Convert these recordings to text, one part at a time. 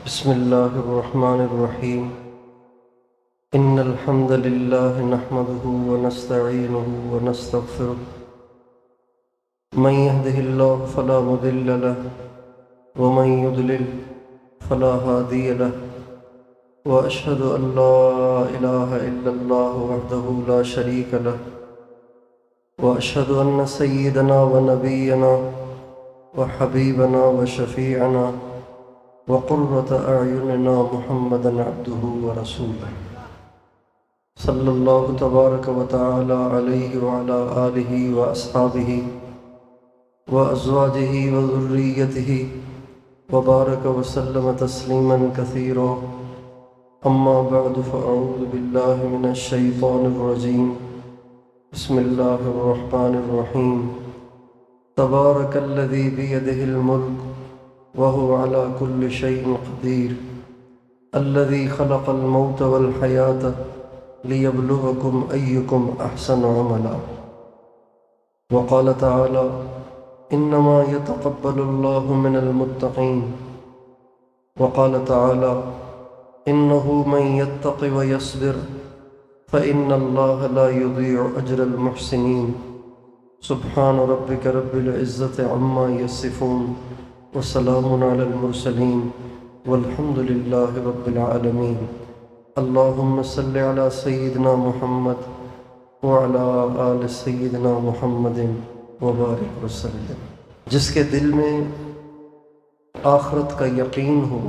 بسم الله الرحمن الرحيم. إن الحمد لله نحمده ونستعينه ونستغفره، من يهده الله فلا مضل له ومن يضلل فلا هادي له، وأشهد أن لا إله إلا الله وحده لا شريك له، وأشهد أن سيدنا ونبينا وحبيبنا وشفيعنا وقرة أعيننا محمدا عبده ورسوله، صلى الله تبارك وتعالى عليه وعلى آله وأصحابه وأزواجه وذريته وبارك وسلم تسليما كثيرا. أما بعد، فأعوذ بالله من الشيطان الرجيم. بسم الله الرحمن الرحيم. تبارك الذي بيده الملك وهو على كل شيء قدير، الذي خلق الموت والحياة ليبلوكم أيكم أحسن عملا. وقال تعالى: إنما يتقبل الله من المتقين. وقال تعالى: إنه من يتق ويصبر فإن الله لا يضيع أجر المحسنين. سبحان ربك رب العزة عما يصفون، وسلام على المرسلين، والحمد لله رب العالمين. اللهم صل على سيدنا محمد وعلى آل سيدنا محمد وبارک وسلم. جس کے دل میں آخرت کا یقین ہو،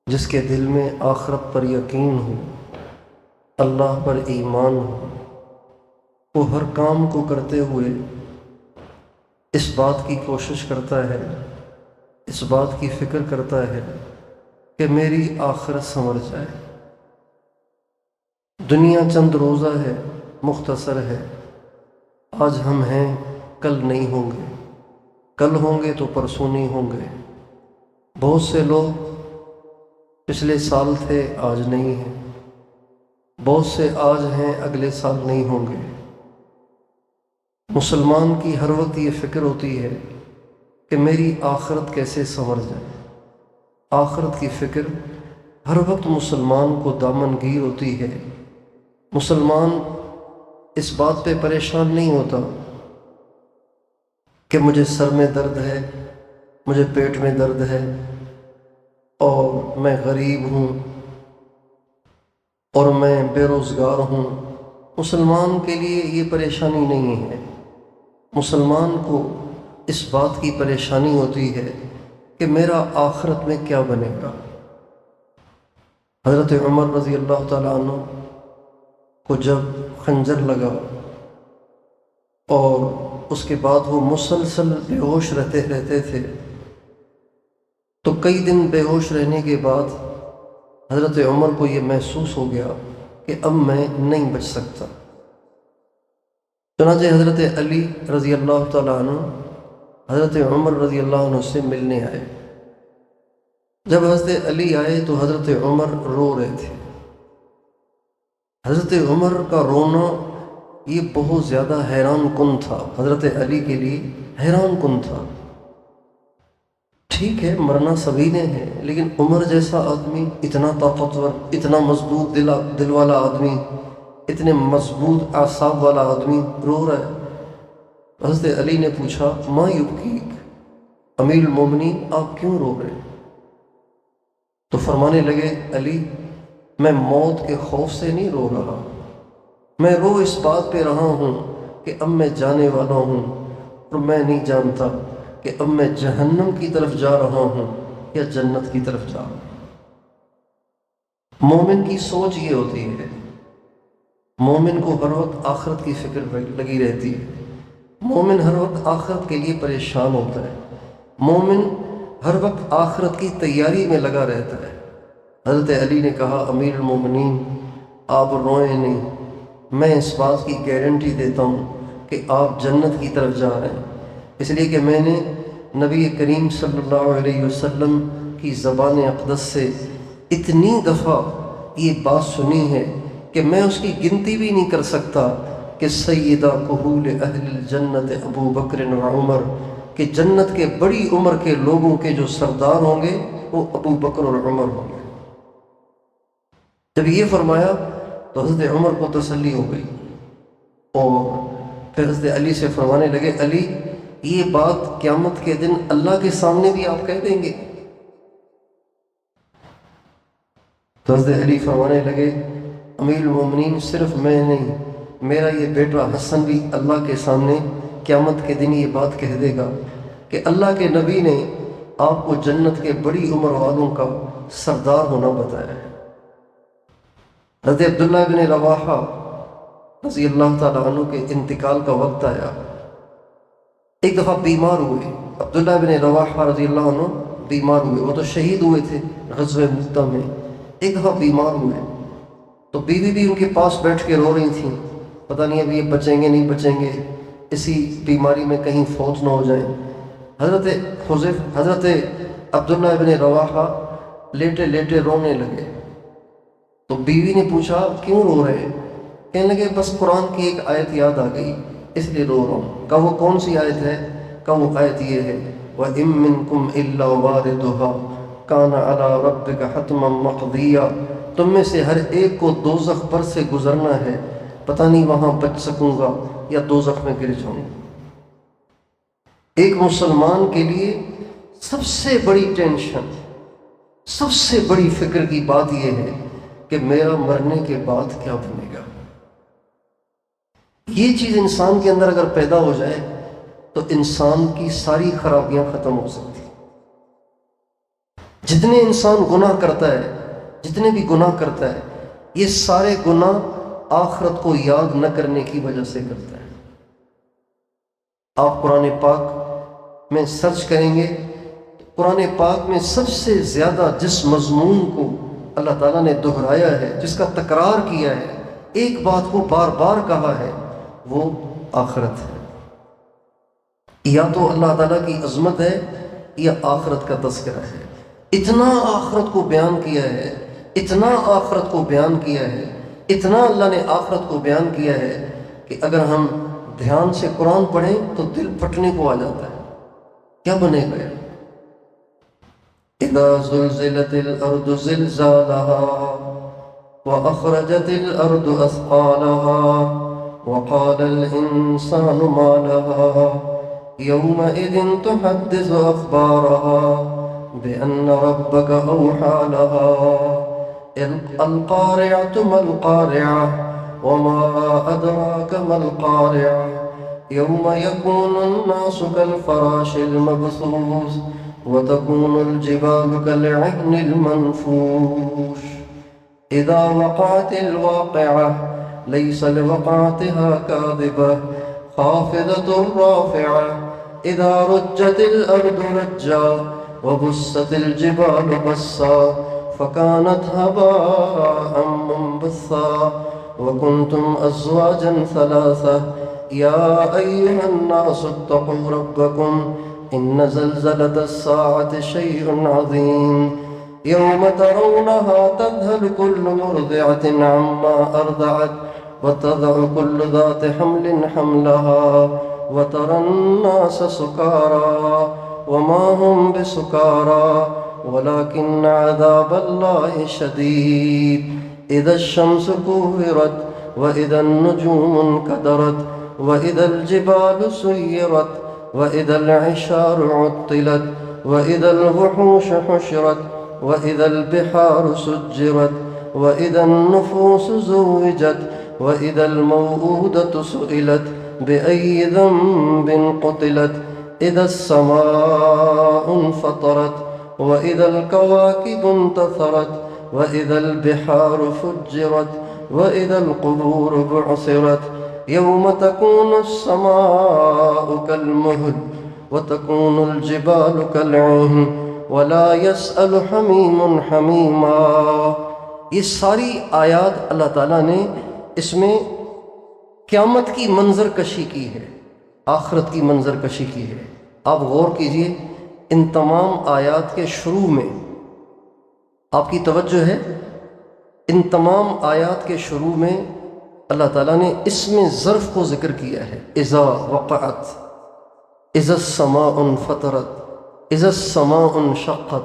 جس کے دل میں آخرت پر یقین ہو، اللہ پر ایمان ہو، وہ ہر کام کو کرتے ہوئے اس بات کی کوشش کرتا ہے، اس بات کی فکر کرتا ہے کہ میری آخرت سنور جائے. دنیا چند روزہ ہے، مختصر ہے. آج ہم ہیں، کل نہیں ہوں گے، کل ہوں گے تو پرسوں نہیں ہوں گے. بہت سے لوگ پچھلے سال تھے، آج نہیں ہیں. بہت سے آج ہیں، اگلے سال نہیں ہوں گے. مسلمان کی ہر وقت یہ فکر ہوتی ہے کہ میری آخرت کیسے سنور جائے. آخرت کی فکر ہر وقت مسلمان کو دامن گیر ہوتی ہے. مسلمان اس بات پہ پریشان نہیں ہوتا کہ مجھے سر میں درد ہے، مجھے پیٹ میں درد ہے، اور میں غریب ہوں، اور میں بے روزگار ہوں. مسلمان کے لیے یہ پریشانی نہیں ہے. مسلمان کو اس بات کی پریشانی ہوتی ہے کہ میرا آخرت میں کیا بنے گا. حضرت عمر رضی اللہ تعالیٰ عنہ کو جب خنجر لگا اور اس کے بعد وہ مسلسل بے ہوش رہتے تھے، تو کئی دن بے ہوش رہنے کے بعد حضرت عمر کو یہ محسوس ہو گیا کہ اب میں نہیں بچ سکتا. چنانچہ حضرت علی رضی اللہ تعالیٰ عنہ حضرت عمر رضی اللہ عنہ سے ملنے آئے. جب حضرت علی آئے تو حضرت عمر رو رہے تھے. حضرت عمر کا رونا یہ بہت زیادہ حیران کن تھا، حضرت علی کے لیے حیران کن تھا. ٹھیک ہے، مرنا سبھی نے ہے، لیکن عمر جیسا آدمی، اتنا طاقتور، اتنا مضبوط دل والا آدمی، اتنے مضبوط اعصاب والا آدمی رو رہا ہے. حضرت علی نے پوچھا: ما یبکیک، امیر المومنین آپ کیوں رو رہے ہیں؟ تو فرمانے لگے: علی، میں موت کے خوف سے نہیں رو رہا، میں رو اس بات پہ رہا ہوں کہ اب میں جانے والا ہوں، اور میں نہیں جانتا کہ اب میں جہنم کی طرف جا رہا ہوں یا جنت کی طرف جا رہا ہوں. مومن کی سوچ یہ ہوتی ہے. مومن کو ہر وقت آخرت کی فکر لگی رہتی ہے. مومن ہر وقت آخرت کے لیے پریشان ہوتا ہے. مومن ہر وقت آخرت کی تیاری میں لگا رہتا ہے. حضرت علی نے کہا: امیر المومنین آپ روئیں نہیں، میں اس بات کی گارنٹی دیتا ہوں کہ آپ جنت کی طرف جا رہے ہیں، اس لیے کہ میں نے نبی کریم صلی اللہ علیہ وسلم کی زبان اقدس سے اتنی دفعہ یہ بات سنی ہے کہ میں اس کی گنتی بھی نہیں کر سکتا کہ سیدہ کہول اہل الجنت ابو بکر و عمر، کہ جنت کے بڑی عمر کے لوگوں کے جو سردار ہوں گے وہ ابو بکر اور عمر ہوں گے۔ جب یہ فرمایا تو حضرت عمر کو تسلی ہو گئی، اور پھر حضرت علی سے فرمانے لگے علی یہ بات قیامت کے دن اللہ کے سامنے بھی آپ کہہ دیں گے؟ تو حضرت علی فرمانے لگے امیر المومنین صرف میں نہیں، میرا یہ بیٹا حسن بھی اللہ کے سامنے قیامت کے دن یہ بات کہہ دے گا کہ اللہ کے نبی نے آپ کو جنت کے بڑی عمر والوں کا سردار ہونا بتایا ہے۔ حضرت عبداللہ بن رواحہ رضی اللہ تعالیٰ عنہ کے انتقال کا وقت آیا، ایک دفعہ بیمار ہوئے۔ عبداللہ بن رواحہ رضی اللہ عنہ بیمار ہوئے، وہ تو شہید ہوئے تھے غزوہ مؤتہ میں، ایک دفعہ بیمار ہوئے تو بیوی بھی ان کے پاس بیٹھ کے رو رہی تھیں، پتہ نہیں اب یہ بچیں گے نہیں بچیں گے، اسی بیماری میں کہیں فوت نہ ہو جائیں۔ حضرت عبداللہ بن رواحہ لیٹے لیٹے رونے لگے، تو بیوی نے پوچھا کیوں رو رہے ہیں؟ کہنے لگے بس قرآن کی ایک آیت یاد آ گئی اس لیے رو رہا ہوں۔ کہا وہ کون سی آیت ہے؟ کہا وہ آیت یہ ہے وَإِن مِّنكُمْ إِلَّا وَارِدُهَا كَانَ عَلَىٰ رَبِّكَ حَتْمًا مَّقْضِيًّا، تم میں سے ہر ایک کو دوزخ پر سے گزرنا ہے، پتہ نہیں وہاں بچ سکوں گا یا دوزخ میں گر جاؤں گا۔ ایک مسلمان کے لیے سب سے بڑی ٹینشن، سب سے بڑی فکر کی بات یہ ہے کہ میرا مرنے کے بعد کیا بنے گا۔ یہ چیز انسان کے اندر اگر پیدا ہو جائے تو انسان کی ساری خرابیاں ختم ہو سکتی۔ جتنے انسان گناہ کرتا ہے، جتنے بھی گناہ کرتا ہے، یہ سارے گناہ آخرت کو یاد نہ کرنے کی وجہ سے کرتا ہے۔ آپ قرآن پاک میں سرچ کریں گے، قرآن پاک میں سب سے زیادہ جس مضمون کو اللہ تعالیٰ نے دہرایا ہے، جس کا تکرار کیا ہے، ایک بات کو بار بار کہا ہے، وہ آخرت ہے۔ یا تو اللہ تعالیٰ کی عظمت ہے یا آخرت کا تذکرہ ہے۔ اتنا آخرت کو بیان کیا ہے، اتنا آخرت کو بیان کیا ہے، اتنا اللہ نے آخرت کو بیان کیا ہے کہ اگر ہم دھیان سے قرآن پڑھیں تو دل پھٹنے کو آ جاتا ہے۔ کیا بنے گا؟ اذا زلزلت الارض زلزالها واخرجت الارض اثقالها وقال الانسان ما لها يومئذ تحدث اخبارها بان ربك اوحى لها القارعة ما القارعة وما ادراك ما القارعة يوم يكون الناس كالفراش المبثوث وتكون الجبال كالعهن المنفوش إذا وقعت الواقعة ليس لوقعتها كاذبة خافضة رافعة إذا رجت الأرض رجا وبست الجبال بسا فكانت هباء منبثا وكنتم أزواجا ثلاثة يا أيها الناس اتقوا ربكم إن زلزلة الساعة شيء عظيم يوم ترونها تذهل كل مرضعة عما أرضعت وتضع كل ذات حمل حملها وترى الناس سكارى وما هم بسكارى ولكن عذاب الله شديد إذا الشمس كورت وإذا النجوم انكدرت وإذا الجبال سيرت وإذا العشار عطلت وإذا الوحوش حشرت وإذا البحار سجرت وإذا النفوس زوجت وإذا الموءودة سئلت بأي ذنب قتلت إذا السماء انفطرت وإذا الكواكب انتثرت وإذا البحار فجرت وإذا القبور بعثرت يوم تكون السماء كالمهل وتكون الجبال كالعهن ولا يسأل حميم حميما۔ یہ ساری آیات اللہ تعالیٰ نے اس میں قیامت کی منظر کشی کی ہے، آخرت کی منظر کشی کی ہے۔ آپ غور کیجئے، ان تمام آیات کے شروع میں آپ کی توجہ ہے، ان تمام آیات کے شروع میں اللہ تعالیٰ نے اس میں ظرف کو ذکر کیا ہے، اذا وقعت، اذا السماء انفطرت، اذا السماء انشقت،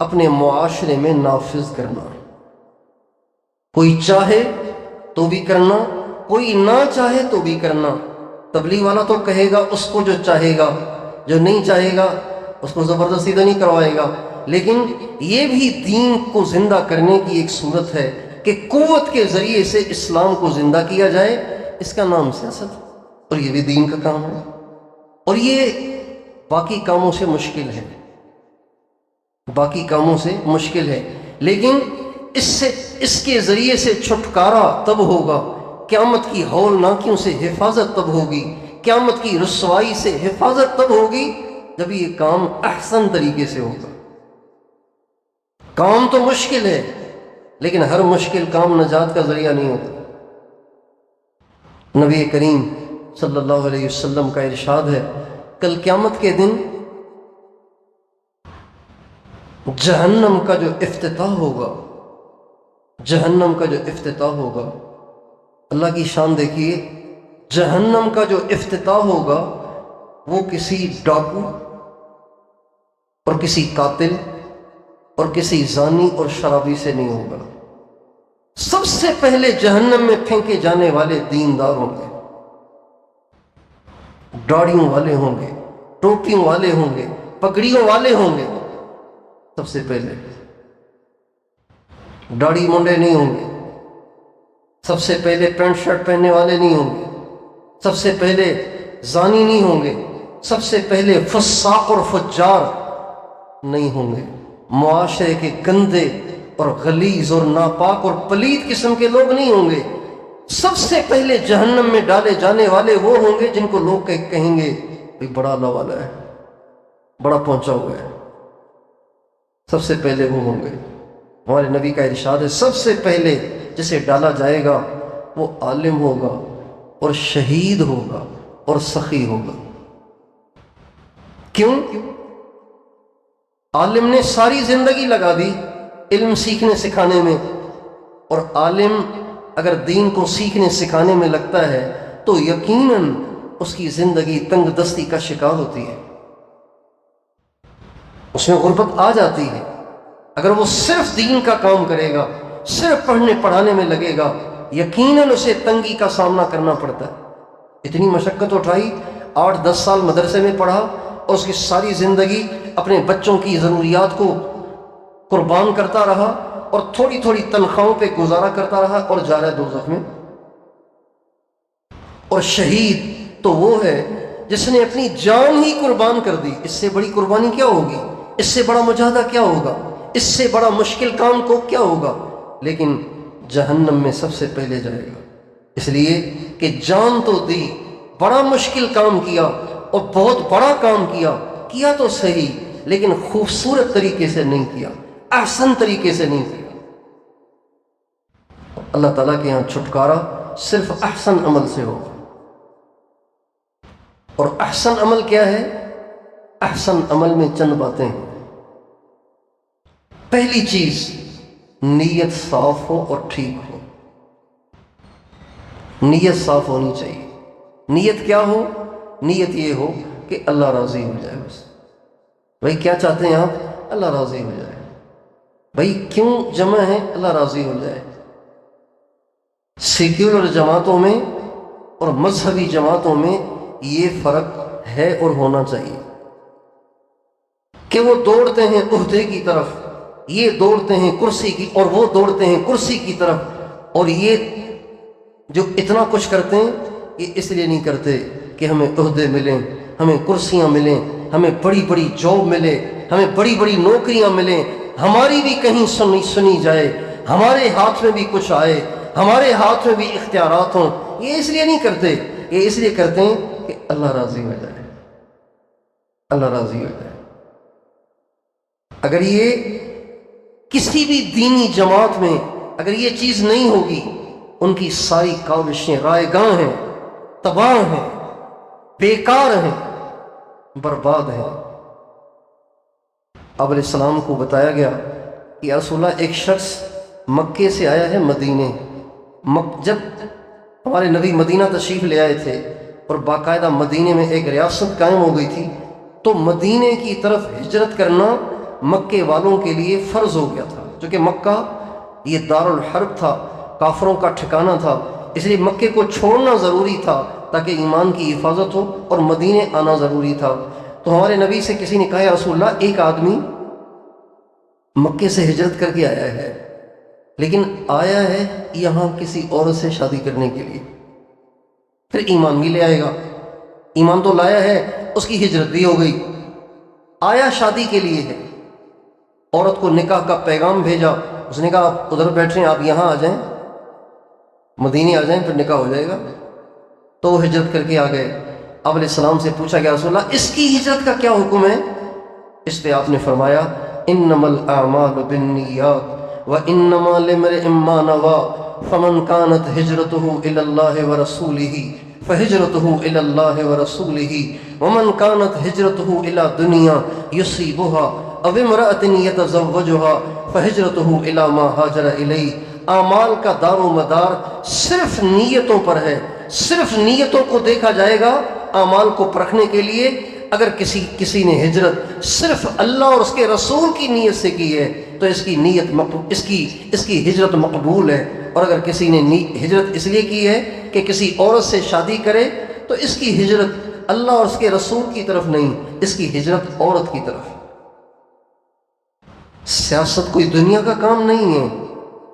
اپنے معاشرے میں نافذ کرنا. کوئی چاہے تو بھی کرنا، کوئی نہ چاہے تو بھی کرنا. تبلیغ والا تو کہے گا اس کو جو چاہے گا، جو نہیں چاہے گا اس کو زبردستی تو نہیں کروائے گا. لیکن یہ بھی دین کو زندہ کرنے کی ایک صورت ہے کہ قوت کے ذریعے سے اسلام کو زندہ کیا جائے. اس کا نام سیاست، اور یہ بھی دین کا کام ہے، اور یہ باقی کاموں سے مشکل ہے، باقی کاموں سے مشکل ہے. لیکن اس کے ذریعے سے چھٹکارا تب ہوگا، قیامت کی ہولناکیوں سے حفاظت تب ہوگی، قیامت کی رسوائی سے حفاظت تب ہوگی جب یہ کام احسن طریقے سے ہوگا. کام تو مشکل ہے، لیکن ہر مشکل کام نجات کا ذریعہ نہیں ہوتا. نبی کریم صلی اللہ علیہ وسلم کا ارشاد ہے، کل قیامت کے دن جہنم کا جو افتتاح ہوگا، جہنم کا جو افتتاح ہوگا، اللہ کی شان دیکھیے، جہنم کا جو افتتاح ہوگا وہ کسی ڈاکو اور کسی قاتل اور کسی زانی اور شرابی سے نہیں ہوگا. سب سے پہلے جہنم میں پھینکے جانے والے دیندار ہوں گے، داڑھیوں والے ہوں گے، ٹوپیوں والے ہوں گے، پگڑیوں والے ہوں گے. سب سے پہلے داڑھی منڈے نہیں ہوں گے، سب سے پہلے پینٹ شرٹ پہننے والے نہیں ہوں گے، سب سے پہلے زانی نہیں ہوں گے، سب سے پہلے فساق اور فجار نہیں ہوں گے، معاشرے کے گندے اور غلیظ اور ناپاک اور پلید قسم کے لوگ نہیں ہوں گے. سب سے پہلے جہنم میں ڈالے جانے والے وہ ہوں گے جن کو لوگ کہیں گے بھئی بڑا اللہ والا ہے، بڑا پہنچا ہوا ہے. سب سے پہلے وہ ہوں گے. ہمارے نبی کا ارشاد ہے، سب سے پہلے جسے ڈالا جائے گا وہ عالم ہوگا اور شہید ہوگا اور سخی ہوگا. کیوں؟ عالم نے ساری زندگی لگا دی علم سیکھنے سکھانے میں، اور عالم اگر دین کو سیکھنے سکھانے میں لگتا ہے تو یقیناً اس کی زندگی تنگ دستی کا شکار ہوتی ہے، اس میں غربت آ جاتی ہے. اگر وہ صرف دین کا کام کرے گا، صرف پڑھنے پڑھانے میں لگے گا، یقیناً اسے تنگی کا سامنا کرنا پڑتا ہے. اتنی مشقت اٹھائی، 8-10 سال مدرسے میں پڑھا، اور اس کی ساری زندگی اپنے بچوں کی ضروریات کو قربان کرتا رہا اور تھوڑی تھوڑی تنخواہوں پہ گزارا کرتا رہا اور جا رہا ہے دوزخ میں. اور شہید تو وہ ہے جس نے اپنی جان ہی قربان کر دی. اس سے بڑی قربانی کیا ہوگی؟ اس سے بڑا مجاہدہ کیا ہوگا؟ اس سے بڑا مشکل کام کو کیا ہوگا؟ لیکن جہنم میں سب سے پہلے جائے گا، اس لیے کہ جان تو دی، بڑا مشکل کام کیا اور بہت بڑا کام کیا تو صحیح، لیکن خوبصورت طریقے سے نہیں کیا، احسن طریقے سے نہیں کیا. اللہ تعالیٰ کے یہاں چھٹکارا صرف احسن عمل سے ہوگا. اور احسن عمل کیا ہے؟ احسن عمل میں چند باتیں ہیں. پہلی چیز، نیت صاف ہو اور ٹھیک ہو. نیت صاف ہونی چاہیے. نیت کیا ہو؟ نیت یہ ہو کہ اللہ راضی ہو جائے. بس بھائی کیا چاہتے ہیں آپ؟ اللہ راضی ہو جائے. بھائی کیوں جمع ہے؟ اللہ راضی ہو جائے. سیکولر جماعتوں میں اور مذہبی جماعتوں میں یہ فرق ہے اور ہونا چاہیے کہ وہ دوڑتے ہیں عہدے کی طرف، یہ دوڑتے ہیں کرسی کی، اور وہ دوڑتے ہیں کرسی کی طرف. اور یہ جو اتنا کچھ کرتے ہیں یہ اس لیے نہیں کرتے کہ ہمیں عہدے ملیں، ہمیں کرسیاں ملیں، ہمیں بڑی بڑی جاب ملے، ہمیں بڑی بڑی نوکریاں ملیں، ہماری بھی کہیں سنی جائے، ہمارے ہاتھ میں بھی کچھ آئے، ہمارے ہاتھ میں بھی اختیارات ہوں. یہ اس لیے نہیں کرتے، یہ اس لیے کرتے ہیں کہ اللہ راضی ہو جائے، اللہ راضی ہو جائے. اگر یہ کسی بھی دینی جماعت میں اگر یہ چیز نہیں ہوگی، ان کی ساری کاوشیں رائے گاں ہیں، تباہ ہیں، بیکار ہیں، برباد ہیں. آپ علیہ السلام کو بتایا گیا کہ یا رسول اللہ ایک شخص مکے سے آیا ہے مدینے. جب ہمارے نبی مدینہ تشریف لے آئے تھے اور باقاعدہ مدینے میں ایک ریاست قائم ہو گئی تھی، تو مدینے کی طرف ہجرت کرنا مکے والوں کے لیے فرض ہو گیا تھا، چونکہ مکہ یہ دارالحرب تھا، کافروں کا ٹھکانہ تھا، اس لیے مکے کو چھوڑنا ضروری تھا تاکہ ایمان کی حفاظت ہو، اور مدینے آنا ضروری تھا۔ تو ہمارے نبی سے کسی نے کہا یا رسول اللہ، ایک آدمی مکے سے ہجرت کر کے آیا ہے، لیکن آیا ہے یہاں کسی عورت سے شادی کرنے کے لیے، پھر ایمان بھی لے آئے گا، ایمان تو لایا ہے، اس کی ہجرت بھی ہو گئی، آیا شادی کے لیے ہے، عورت کو نکاح کا پیغام بھیجا، اس نے کہا آپ ادھر بیٹھیں، آپ یہاں آ جائیں، مدینے آ جائیں، پھر نکاح ہو جائے گا۔ تو وہ ہجرت کر کے آ گئے۔ آپ علیہ السلام سے پوچھا کہ رسول اللہ اس کی ہجرت کا کیا حکم ہے؟ اس پہ آپ نے فرمایا انما الاعمال بالنیات وانما لامرئ ما نوى فمن كانت هجرته الى الله ورسوله فهجرته الى الله ورسوله ومن كانت هجرته الى دنيا يصيبها او امرأة يتزوجها فهجرته الى ما هاجر اليه۔ اعمال کا دار و مدار صرف نیتوں پر ہے، صرف نیتوں کو دیکھا جائے گا اعمال کو پرکھنے کے لیے۔ اگر کسی نے ہجرت صرف اللہ اور اس کے رسول کی نیت سے کی ہے تو اس کی نیت اس کی ہجرت مقبول ہے، اور اگر کسی نے ہجرت اس لیے کی ہے کہ کسی عورت سے شادی کرے تو اس کی ہجرت اللہ اور اس کے رسول کی طرف نہیں، اس کی ہجرت عورت کی طرف۔ سیاست کوئی دنیا کا کام نہیں ہے،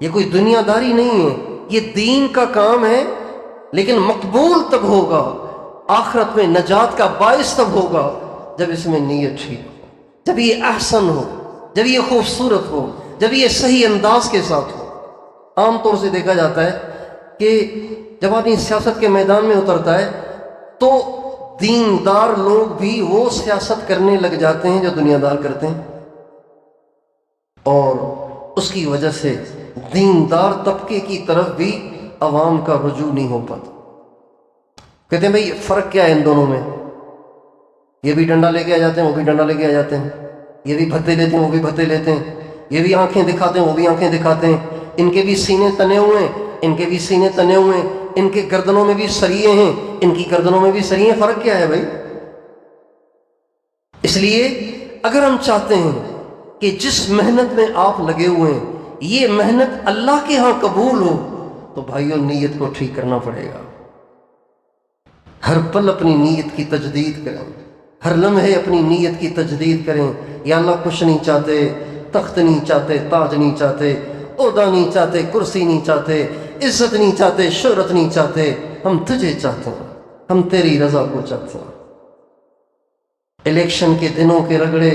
یہ کوئی دنیا داری نہیں ہے، یہ دین کا کام ہے، لیکن مقبول تب ہوگا، آخرت میں نجات کا باعث تب ہوگا جب اس میں نیت ٹھیک ہو، جب یہ احسن ہو، جب یہ خوبصورت ہو، جب یہ صحیح انداز کے ساتھ ہو۔ عام طور سے دیکھا جاتا ہے کہ جب آدمی سیاست کے میدان میں اترتا ہے تو دیندار لوگ بھی وہ سیاست کرنے لگ جاتے ہیں جو دنیا دار کرتے ہیں، اور اس کی وجہ سے دیندار طبقے کی طرف بھی عوام کا رجوع نہیں ہو پاتا۔ کہتے ہیں بھئی فرق کیا ہے ان دونوں میں؟ یہ بھی ڈنڈا لے کے آ جاتے ہیں، وہ بھی ڈنڈا لے کے آ جاتے ہیں، یہ بھی بھتے لیتے ہیں، وہ بھی بھتے لیتے ہیں، یہ بھی آنکھیں دکھاتے ہیں، وہ بھی آنکھیں دکھاتے ہیں، ان کے بھی سینے تنے ہوئے ہیں، ان کے بھی سینے تنے ہوئے ہیں، ان کے گردنوں میں بھی سریے ہیں، ان کی گردنوں میں بھی سریے ہیں۔ فرق کیا ہے بھائی؟ اس لیے اگر ہم چاہتے ہیں کہ جس محنت میں آپ لگے ہوئے ہیں یہ محنت اللہ کے ہاں قبول ہو تو بھائیوں نیت کو ٹھیک کرنا پڑے گا۔ ہر پل اپنی نیت کی تجدید کریں، ہر لمحے اپنی نیت کی تجدید کریں۔ یا اللہ کچھ نہیں چاہتے، تخت نہیں چاہتے، تاج نہیں چاہتے، عہدہ نہیں چاہتے، کرسی نہیں چاہتے، عزت نہیں چاہتے، شہرت نہیں چاہتے، ہم تجھے چاہتے ہیں، ہم تیری رضا کو چاہتے ہیں۔ الیکشن کے دنوں کے رگڑے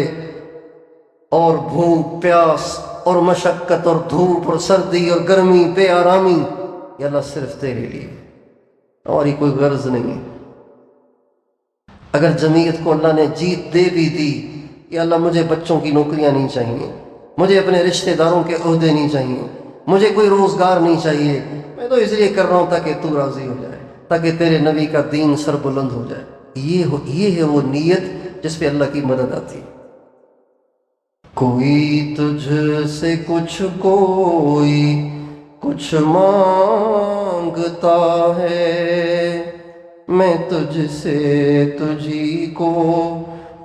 اور بھوک پیاس اور مشقت اور دھوپ اور سردی اور گرمی بے آرامی، یا اللہ صرف تیرے لیے، ہماری کوئی غرض نہیں۔ اگر جمعیت کو اللہ نے جیت دے بھی دی، یا اللہ مجھے بچوں کی نوکریاں نہیں چاہیے، مجھے اپنے رشتہ داروں کے عہدے نہیں چاہیے، مجھے کوئی روزگار نہیں چاہیے، میں تو اس لیے کر رہا ہوں تاکہ تو راضی ہو جائے، تاکہ تیرے نبی کا دین سر بلند ہو جائے۔ یہ ہے وہ نیت جس پہ اللہ کی مدد آتی ہے۔ کوئی تجھ سے کوئی کچھ مانگتا ہے، میں تجھ سے تجھی کو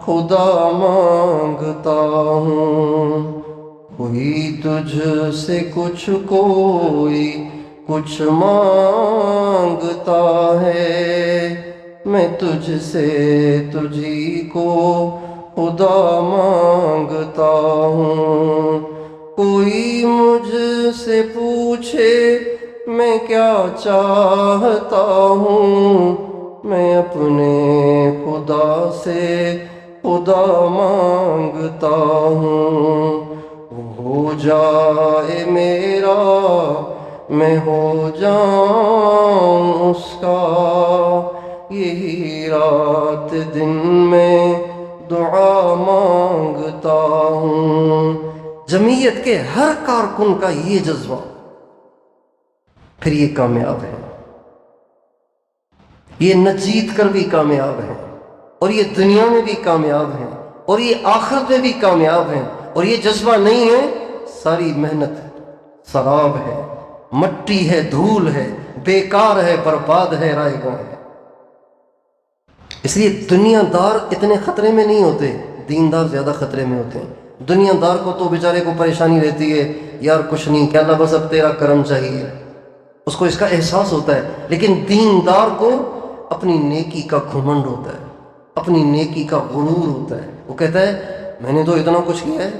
خدا مانگتا ہوں۔ کوئی تجھ سے کوئی کچھ مانگتا ہے، میں تجھ سے تجھی کو خدا مانگتا ہوں۔ کوئی مجھ سے پوچھے میں کیا چاہتا ہوں، میں اپنے خدا سے خدا مانگتا ہوں۔ ہو جائے میرا، میں ہو جاؤں اس کا، یہی رات دن میں دعا مانگتا ہوں۔ جمعیت کے ہر کارکن کا یہ جذبہ، پھر یہ کامیاب ہے، یہ نہ جیت کر بھی کامیاب ہے، اور یہ دنیا میں بھی کامیاب ہے، اور یہ آخرت میں بھی کامیاب ہے۔ اور یہ جذبہ نہیں ہے ساری محنت سراب ہے، مٹی ہے، دھول ہے، بیکار ہے، برباد ہے، رائے گاں ہے۔ اس لیے دنیا دار اتنے خطرے میں نہیں ہوتے، دیندار زیادہ خطرے میں ہوتے ہیں۔ دنیا دار کو تو بیچارے کو پریشانی رہتی ہے، یار کچھ نہیں کہ اللہ بس اب تیرا کرم چاہیے، اس کو اس کا احساس ہوتا ہے. لیکن دیندار کو اپنی نیکی کا گھمنڈ ہوتا ہے، اپنی نیکی کا غرور ہوتا ہے. وہ کہتا ہے میں نے تو اتنا کچھ کیا ہے،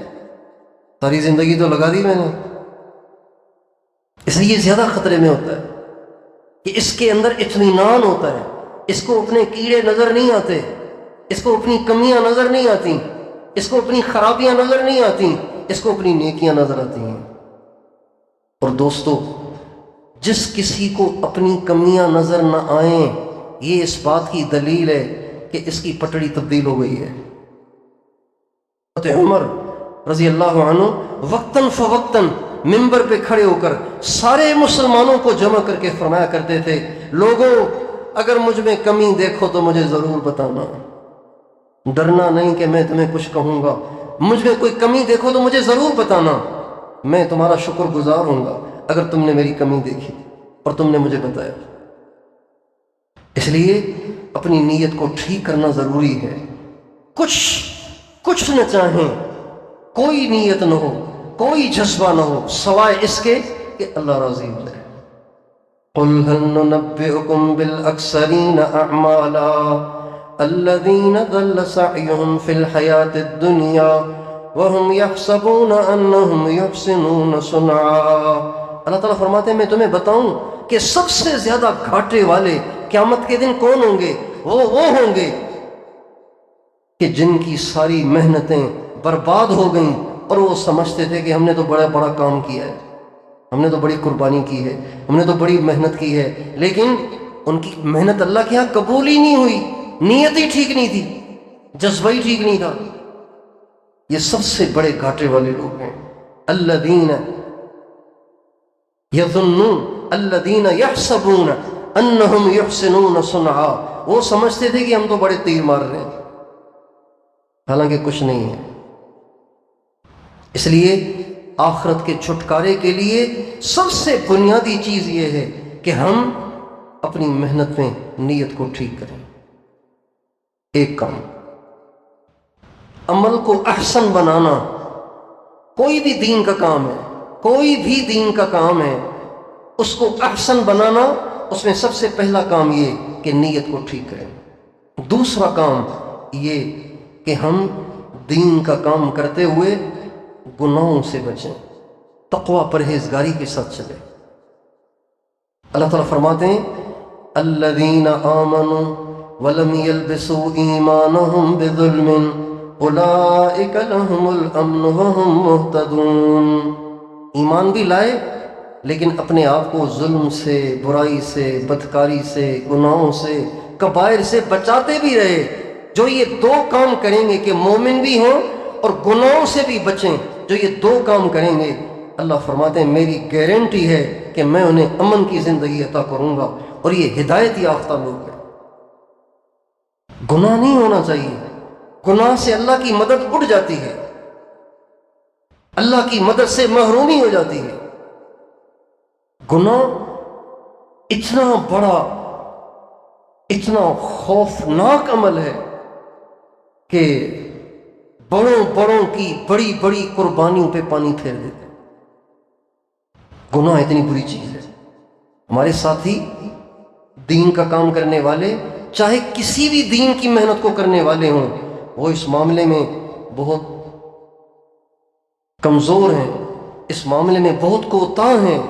ساری زندگی تو لگا دی میں نے. اس لیے زیادہ خطرے میں ہوتا ہے کہ اس کے اندر اطمینان ہوتا ہے، اس کو اپنے کیڑے نظر نہیں آتے، اس کو اپنی کمیاں نظر نہیں آتی، اس کو اپنی خرابیاں نظر نہیں آتی، اس کو اپنی نیکیاں نظر آتی ہیں. اور دوستو، جس کسی کو اپنی کمیاں نظر نہ آئیں، یہ اس بات کی دلیل ہے کہ اس کی پٹڑی تبدیل ہو گئی ہے. حضرت عمر رضی اللہ عنہ وقتاً فوقتاً ممبر پہ کھڑے ہو کر سارے مسلمانوں کو جمع کر کے فرمایا کرتے تھے، لوگوں اگر مجھ میں کمی دیکھو تو مجھے ضرور بتانا، ڈرنا نہیں کہ میں تمہیں کچھ کہوں گا، مجھ میں کوئی کمی دیکھو تو مجھے ضرور بتانا، میں تمہارا شکر گزار ہوں گا اگر تم نے میری کمی دیکھی اور تم نے مجھے بتایا. اس لیے اپنی نیت کو ٹھیک کرنا ضروری ہے. کچھ نہ چاہیں، کوئی نیت نہ ہو، کوئی جذبہ نہ ہو سوائے اس کے کہ اللہ راضی ہو جائے. قل هل ننبئكم بالأخسرين أعمالا الذين ضل سعيهم في الحياة الدنيا وهم يحسبون أنهم يحسنون صنعا. اللہ تعالیٰ فرماتے ہیں میں تمہیں بتاؤں کہ سب سے زیادہ گھاٹے والے قیامت کے دن کون ہوں گے؟ وہ ہوں گے کہ جن کی ساری محنتیں برباد ہو گئیں اور وہ سمجھتے تھے کہ ہم نے تو بڑا کام کیا ہے، ہم نے تو بڑی قربانی کی ہے، ہم نے تو بڑی محنت کی ہے، لیکن ان کی محنت اللہ کے ہاں قبول ہی نہیں ہوئی، نیت ہی ٹھیک نہیں تھی، جذبہ ہی ٹھیک نہیں تھا. یہ سب سے بڑے گھاٹے والے لوگ ہیں. الذین یظنون الذین یحسبون انہم یحسنون صنعا. وہ سمجھتے تھے کہ ہم تو بڑے تیر مار رہے ہیں، حالانکہ کچھ نہیں ہے. اس لیے آخرت کے چھٹکارے کے لیے سب سے بنیادی چیز یہ ہے کہ ہم اپنی محنت میں نیت کو ٹھیک کریں. ایک کام، عمل کو احسن بنانا، کوئی بھی دین کا کام ہے، کوئی بھی دین کا کام ہے، اس کو احسن بنانا، اس میں سب سے پہلا کام یہ کہ نیت کو ٹھیک کریں. دوسرا کام یہ کہ ہم دین کا کام کرتے ہوئے گناہوں سے بچیں، تقوی پرہیزگاری کے ساتھ چلیں. اللہ تعالیٰ فرماتے ہیں الذین آمنوا ولم يلبسوا ایمانہم بظلم اولئک لہم الامن وہم مہتدون. ایمان بھی لائے لیکن اپنے آپ کو ظلم سے، برائی سے، بدکاری سے، گناہوں سے، کبائر سے بچاتے بھی رہے. جو یہ دو کام کریں گے کہ مومن بھی ہوں اور گناہوں سے بھی بچیں، جو یہ دو کام کریں گے، اللہ فرماتے ہیں میری گارنٹی ہے کہ میں انہیں امن کی زندگی عطا کروں گا. اور یہ ہدایت یافتہ لوگ ہیں. گناہ نہیں ہونا چاہیے، گناہ سے اللہ کی مدد اٹھ جاتی ہے، اللہ کی مدد سے محرومی ہو جاتی ہے. گناہ اتنا بڑا، اتنا خوفناک عمل ہے کہ بڑوں کی بڑی بڑی قربانیوں پہ پانی پھیر دیتے. گناہ اتنی بری چیز ہے. ہمارے ساتھی دین کا کام کرنے والے، چاہے کسی بھی دین کی محنت کو کرنے والے ہوں، وہ اس معاملے میں بہت کمزور ہیں، اس معاملے میں بہت کوتاہ ہیں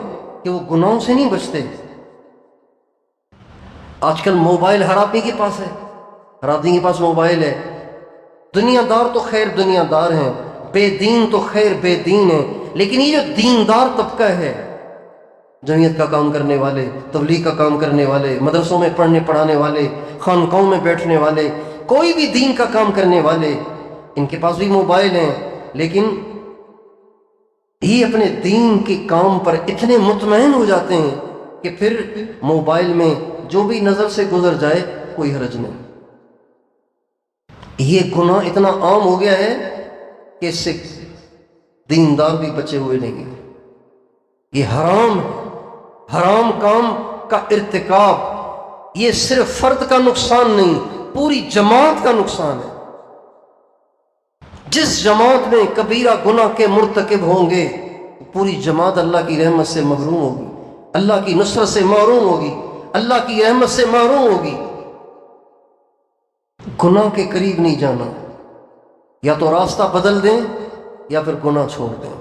کہ وہ گناہوں سے نہیں بچتے. آج کل موبائل ہر آدمی کے پاس ہے، ہر آدمی کے پاس موبائل ہے. دنیا دار تو خیر دنیا دار ہیں، بے دین تو خیر بے دین ہیں، لیکن یہ جو دیندار طبقہ ہے، جمعیت کا کام کرنے والے، تبلیغ کا کام کرنے والے، مدرسوں میں پڑھنے پڑھانے والے، خانقاہوں میں بیٹھنے والے، کوئی بھی دین کا کام کرنے والے، ان کے پاس بھی موبائل ہیں، لیکن یہ اپنے دین کے کام پر اتنے مطمئن ہو جاتے ہیں کہ پھر موبائل میں جو بھی نظر سے گزر جائے کوئی حرج نہیں. یہ گناہ اتنا عام ہو گیا ہے کہ اس سے دیندار بھی بچے ہوئے نہیں ہیں. یہ حرام کام کا ارتکاب یہ صرف فرد کا نقصان نہیں، پوری جماعت کا نقصان ہے. جس جماعت میں کبیرہ گناہ کے مرتکب ہوں گے پوری جماعت اللہ کی رحمت سے محروم ہوگی، اللہ کی نصرت سے محروم ہوگی، اللہ کی رحمت سے محروم ہوگی۔ گناہ کے قریب نہیں جانا، یا تو راستہ بدل دیں یا پھر گناہ چھوڑ دیں۔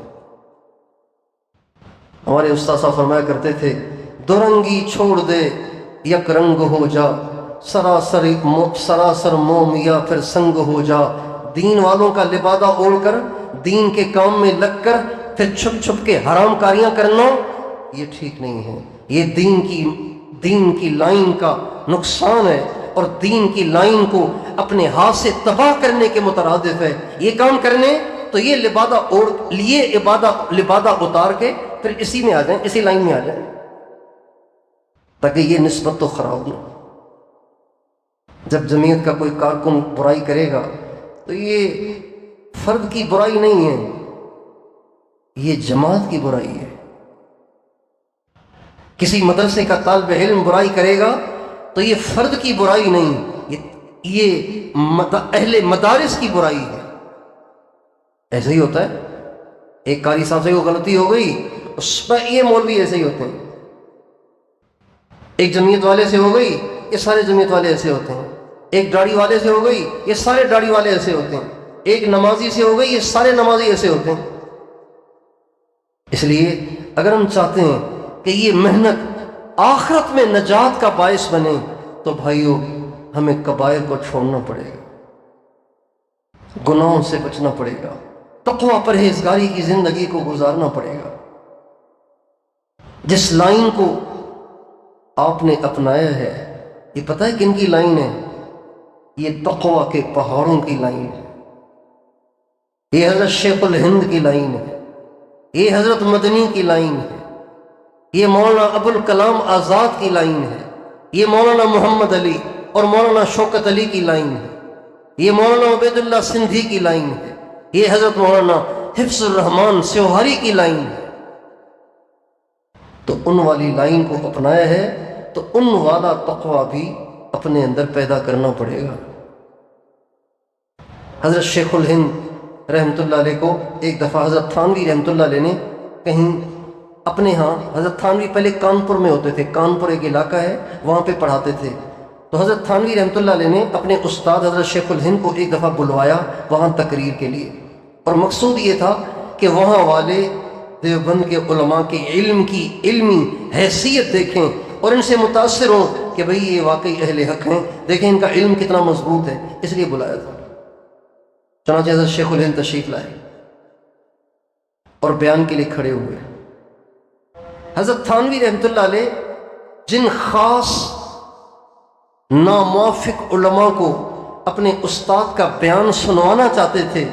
ہمارے استاد صاحب فرمایا کرتے تھے، دورنگی چھوڑ دے یک رنگ ہو جا، سراسر موم یا پھر سنگ ہو جا۔ دین والوں کا لبادہ اوڑھ کر دین کے کام میں لگ کر پھر چھپ چھپ کے حرام کاریاں کرنا یہ ٹھیک نہیں ہے، یہ دین کی لائن کا نقصان ہے، اور دین کی لائن کو اپنے ہاتھ سے تباہ کرنے کے مترادف ہے۔ یہ کام کرنے تو یہ لبادہ اوڑھ لیے لبادہ اتار کے پھر اسی میں آ جائیں، اسی لائن میں آ جائیں، تاکہ یہ نسبت تو خراب نہ ہو۔ جب جمعیت کا کوئی کارکن برائی کرے گا تو یہ فرد کی برائی نہیں ہے، یہ جماعت کی برائی ہے۔ کسی مدرسے کا طالب علم برائی کرے گا تو یہ فرد کی برائی نہیں، یہ اہل مدارس کی برائی ہے۔ ایسے ہی ہوتا ہے، ایک قاری صاحب سے کوئی غلطی ہو گئی، اس پر یہ مولوی ایسے ہی ہوتے ہیں، ایک جمعیت والے سے ہو گئی، یہ سارے جمعیت والے ایسے ہوتے ہیں، ایک داڑھی والے سے ہو گئی، یہ سارے داڑھی والے ایسے ہوتے ہیں، ایک نمازی سے ہو گئی، یہ سارے نمازی ایسے ہوتے ہیں۔ اس لیے اگر ہم چاہتے ہیں کہ یہ محنت آخرت میں نجات کا باعث بنے تو بھائیو ہمیں کبائر کو چھوڑنا پڑے گا، گناہوں سے بچنا پڑے گا، تقوی پرہیزگاری کی زندگی کو گزارنا پڑے گا۔ جس لائن کو آپ نے اپنایا ہے، یہ پتہ ہے کن کی لائن ہے؟ یہ تقوی کے پہاڑوں کی لائن ہے، یہ حضرت شیخ الہند کی لائن ہے، یہ حضرت مدنی کی لائن ہے، یہ مولانا ابو الکلام آزاد کی لائن ہے، یہ مولانا محمد علی اور مولانا شوکت علی کی لائن ہے، یہ مولانا عبید اللہ سندھی کی لائن ہے، یہ حضرت مولانا حفظ الرحمان سیوہاری کی لائن ہے۔ تو ان والی لائن کو اپنایا ہے تو ان والا تقوی بھی اپنے اندر پیدا کرنا پڑے گا۔ حضرت شیخ الہند رحمۃ اللہ علیہ کو ایک دفعہ حضرت تھانوی رحمۃ اللہ علیہ نے کہیں اپنے ہاں، حضرت تھانوی پہلے کانپور میں ہوتے تھے، کانپور ایک علاقہ ہے وہاں پہ پڑھاتے تھے، تو حضرت تھانوی رحمۃ اللہ علیہ نے اپنے استاد حضرت شیخ الہند کو ایک دفعہ بلوایا وہاں تقریر کے لیے، اور مقصود یہ تھا کہ وہاں والے دیوبند کے علماء کے علم کی علمی حیثیت دیکھیں اور ان سے متاثر ہوں کہ بھئی یہ واقعی اہل حق ہیں، دیکھیں ان کا علم کتنا مضبوط ہے، اس لیے بلایا تھا۔ چنانچہ حضرت شیخ الہند تشریف لائے اور بیان کے لیے کھڑے ہوئے۔ حضرت تھانوی رحمۃ اللہ علیہ جن خاص ناموافق علماء کو اپنے استاد کا بیان سنوانا چاہتے تھے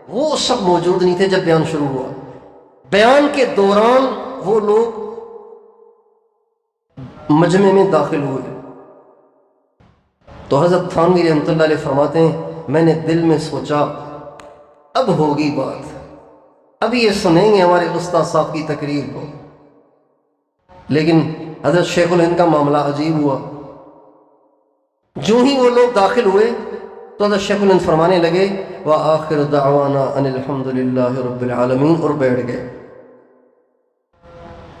وہ سب موجود نہیں تھے جب بیان شروع ہوا۔ بیان کے دوران وہ لوگ مجمع میں داخل ہوئے تو حضرت تھانوی رحمۃ اللہ علیہ فرماتے ہیں میں نے دل میں سوچا اب ہوگی بات، اب یہ سنیں گے ہمارے استاد صاحب کی تقریر کو، لیکن حضرت شیخ الہند کا معاملہ عجیب ہوا۔ جو ہی وہ لوگ داخل ہوئے تو حضرت شیخ الہند فرمانے لگے وآخر دعوانا ان الحمد للہ رب العالمین، اور بیٹھ گئے۔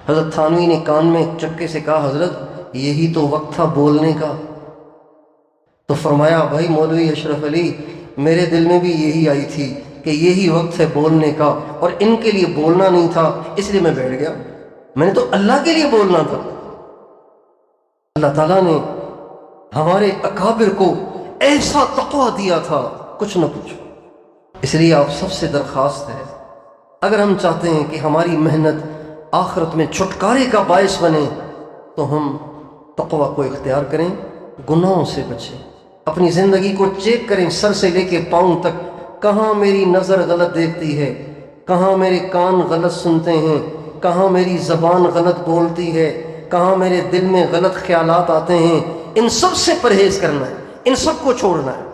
حضرت تھانوی نے کان میں چکے سے کہا حضرت یہی تو وقت تھا بولنے کا، تو فرمایا بھائی مولوی اشرف علی میرے دل میں بھی یہی آئی تھی کہ یہی وقت ہے بولنے کا، اور ان کے لیے بولنا نہیں تھا اس لیے میں بیٹھ گیا، میں نے تو اللہ کے لیے بولنا تھا۔ اللہ تعالیٰ نے ہمارے اکابر کو ایسا تقویٰ دیا تھا کچھ نہ کچھ۔ اس لیے آپ سب سے درخواست ہے اگر ہم چاہتے ہیں کہ ہماری محنت آخرت میں چھٹکارے کا باعث بنے تو ہم تقویٰ کو اختیار کریں، گناہوں سے بچیں، اپنی زندگی کو چیک کریں سر سے لے کے پاؤں تک، کہاں میری نظر غلط دیکھتی ہے، کہاں میرے کان غلط سنتے ہیں، کہاں میری زبان غلط بولتی ہے، کہاں میرے دل میں غلط خیالات آتے ہیں۔ ان سب سے پرہیز کرنا ہے، ان سب کو چھوڑنا ہے۔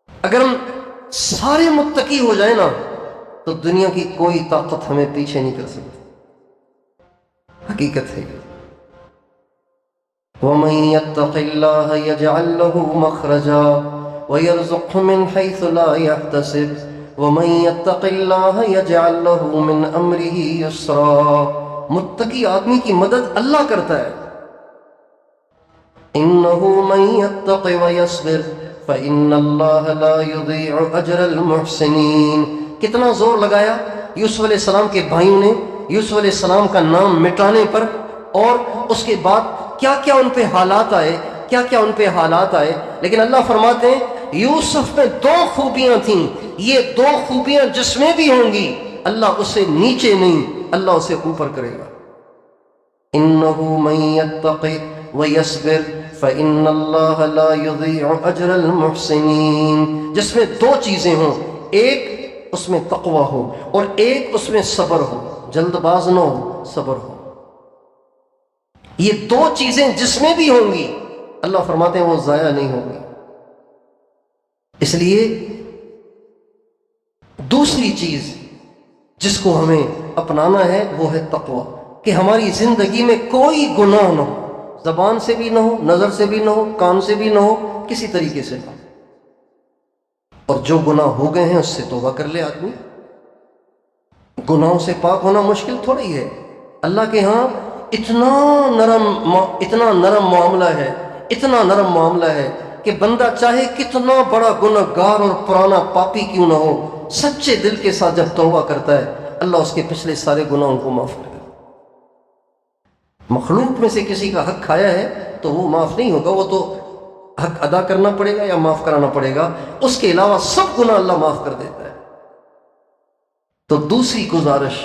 اگر ہم سارے متقی ہو جائیں نا تو دنیا کی کوئی طاقت ہمیں پیچھے نہیں کر سکتی، حقیقت ہے۔ وَمَن يَتَّقِ اللَّهَ يَجْعَل لَّهُ مَخْرَجًا وَيَرْزُقْهُ مِنْ حَيْثُ لَا يَحْتَسِبُ وَمَنْ يَتَّقِ اللَّهَ يَجْعَلْ لَهُ مِنْ أَمْرِهِ يُسْرًا۔ متقی آدمی کی مدد اللہ کرتا ہے۔ إِنَّهُ مَنْ يَتَّقِ وَيَصْبِرْ فَإِنَّ اللَّهَ لَا يُضِيعُ أَجْرَ الْمُحْسِنِينَ۔ کتنا زور لگایا یوسف علیہ السلام کے بھائیوں نے یوسف علیہ السلام کا نام مٹانے پر، اور اس کے بعد کیا کیا ان پہ حالات آئے، کیا کیا ان پہ حالات آئے، لیکن اللہ فرماتے ہیں یوسف میں دو خوبیاں تھیں، یہ دو خوبیاں جس میں بھی ہوں گی اللہ اسے نیچے نہیں، اللہ اسے اوپر کرے گا۔ إِنَّهُ مَن يَتَّقِ وَيَصْبِرْ فَإِنَّ اللَّهَ لَا يُضِيعُ أَجْرَ الْمُحْسِنِينَ۔ جس میں دو چیزیں ہوں، ایک اس میں تقوی ہو اور ایک اس میں صبر ہو، جلد باز نہ ہو، صبر ہو، یہ دو چیزیں جس میں بھی ہوں گی اللہ فرماتے ہیں وہ ضائع نہیں ہوگی۔ اس لیے دوسری چیز جس کو ہمیں اپنانا ہے وہ ہے تقوی، کہ ہماری زندگی میں کوئی گناہ نہ ہو، زبان سے بھی نہ ہو، نظر سے بھی نہ ہو، کان سے بھی نہ ہو، کسی طریقے سے نہ ہو، اور جو گناہ ہو گئے ہیں اس سے توبہ کر لے آدمی۔ گناہوں سے پاک ہونا مشکل تھوڑی ہے، اللہ کے ہاں اتنا نرم معاملہ ہے، اتنا نرم معاملہ ہے کہ بندہ چاہے کتنا بڑا گنہگار اور پرانا پاپی کیوں نہ ہو، سچے دل کے ساتھ جب توبہ کرتا ہے اللہ اس کے پچھلے سارے گناہوں کو معاف کرے گا۔ مخلوق میں سے کسی کا حق کھایا ہے تو وہ معاف نہیں ہوگا، وہ تو حق ادا کرنا پڑے گا یا معاف کرانا پڑے گا، اس کے علاوہ سب گناہ اللہ معاف کر دیتا ہے۔ تو دوسری گزارش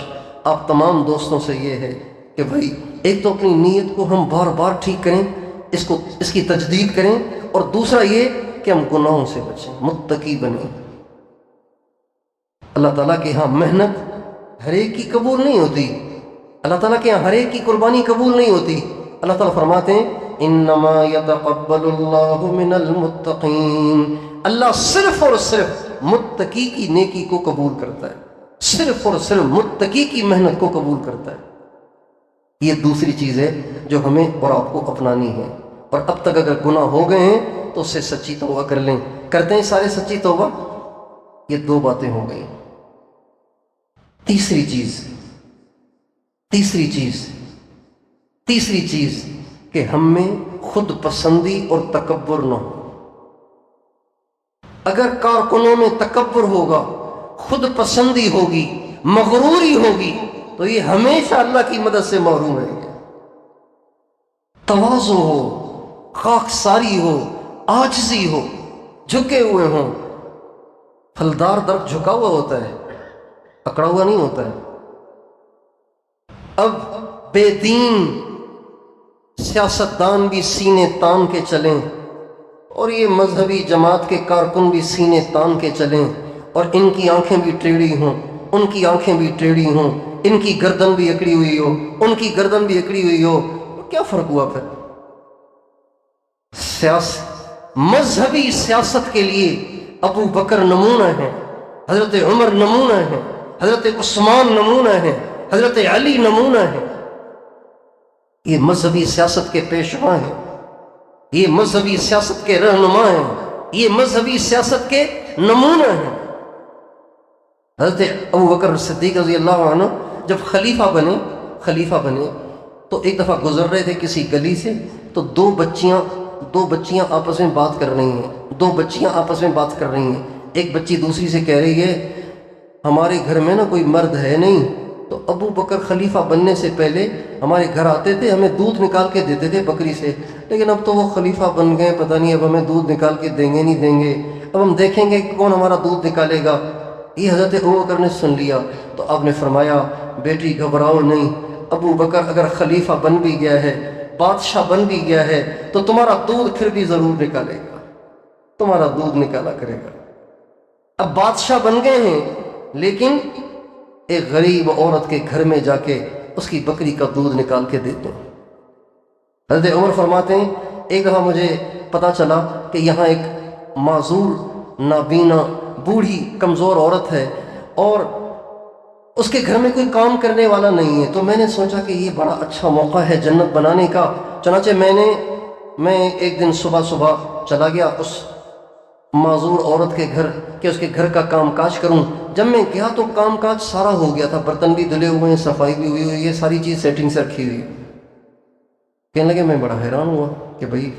آپ تمام دوستوں سے یہ ہے کہ بھائی ایک تو اپنی نیت کو ہم بار بار ٹھیک کریں، اس کی تجدید کریں، اور دوسرا یہ کہ ہم گناہوں سے بچیں، متقی بنیں۔ اللہ تعالیٰ کے ہاں محنت ہر ایک کی قبول نہیں ہوتی، اللہ تعالیٰ کے ہاں ہر ایک کی قربانی قبول نہیں ہوتی۔ اللہ تعالیٰ فرماتے ہیں انما یتقبل اللہ من المتقین، اللہ صرف اور صرف متقی کی نیکی کو قبول کرتا ہے، صرف اور صرف متقی کی محنت کو قبول کرتا ہے۔ یہ دوسری چیز ہے جو ہمیں اور آپ کو اپنانی ہے، اور اب تک اگر گناہ ہو گئے ہیں تو اس سے سچی توبہ کر لیں، کرتے ہیں سارے سچی توبہ۔ یہ دو باتیں ہو گئیں۔ تیسری چیز کہ ہم میں خود پسندی اور تکبر نہ ہو۔ اگر کارکنوں میں تکبر ہوگا، خود پسندی ہوگی، مغروری ہوگی، تو یہ ہمیشہ اللہ کی مدد سے محروم رہیں گے۔ تواضع ہو، خاکساری ہو، عاجزی ہو، جھکے ہوئے ہوں۔ پھلدار درخت جھکا ہوا ہوتا ہے، پکڑا ہوا نہیں ہوتا ہے۔ اب بے دین سیاستدان بھی سینے تان کے چلیں، اور یہ مذہبی جماعت کے کارکن بھی سینے تان کے چلیں، اور ان کی آنکھیں بھی ٹیڑھی ہوں، ان کی آنکھیں بھی ٹیڑھی ہوں، ان کی گردن بھی اکڑی ہوئی ہو، ان کی گردن بھی اکڑی ہوئی ہو، کیا فرق ہوا پھر؟ مذہبی سیاست کے لیے ابو بکر نمونہ ہیں، حضرت عمر نمونہ ہیں، حضرت عثمان نمونہ ہیں، حضرت علی نمونہ ہیں۔ یہ مذہبی سیاست کے پیشوا ہیں، یہ مذہبی سیاست کے رہنما ہیں، یہ مذہبی سیاست کے نمونہ ہیں۔ حضرت ابو بکر صدیق رضی اللہ عنہ جب خلیفہ بنے تو ایک دفعہ گزر رہے تھے کسی گلی سے، تو دو بچیاں آپس میں بات کر رہی ہیں۔ ایک بچی دوسری سے کہہ رہی ہے ہمارے گھر میں نا کوئی مرد ہے نہیں، تو ابو بکر خلیفہ بننے سے پہلے ہمارے گھر آتے تھے، ہمیں دودھ نکال کے دیتے تھے بکری سے، لیکن اب تو وہ خلیفہ بن گئے، پتہ نہیں اب ہمیں دودھ نکال کے دیں گے نہیں دیں گے، اب ہم دیکھیں گے کہ کون ہمارا دودھ نکالے گا۔ یہ حضرت ابو بکر نے سن لیا تو آپ نے فرمایا بیٹی گھبراؤ نہیں، ابو بکر اگر خلیفہ بن بھی گیا ہے، بادشاہ بن بھی گیا ہے، تو تمہارا دودھ پھر بھی ضرور نکالے گا، تمہارا دودھ نکالا کرے گا۔ اب بادشاہ بن گئے ہیں لیکن ایک غریب عورت کے گھر میں جا کے اس کی بکری کا دودھ نکال کے دیتے ہیں۔ حضرت عمر فرماتے ہیں ایک دفعہ مجھے پتا چلا کہ یہاں ایک معذور نابینا بوڑھی کمزور عورت ہے اور اس کے گھر میں کوئی کام کرنے والا نہیں ہے، تو میں نے سوچا کہ یہ بڑا اچھا موقع ہے جنت بنانے کا، چنانچہ میں ایک دن صبح چلا گیا اس معذور عورت کے گھر کہ اس کے گھر کا کام کاج کروں. جب میں گیا تو کام کاج سارا ہو گیا تھا، برتن بھی دھلے ہوئے ہیں، صفائی بھی ہوئی ہوئی ہے، ساری چیز سیٹنگ سے رکھی ہوئی ہے. کہنے لگے میں بڑا حیران ہوا کہ بھائی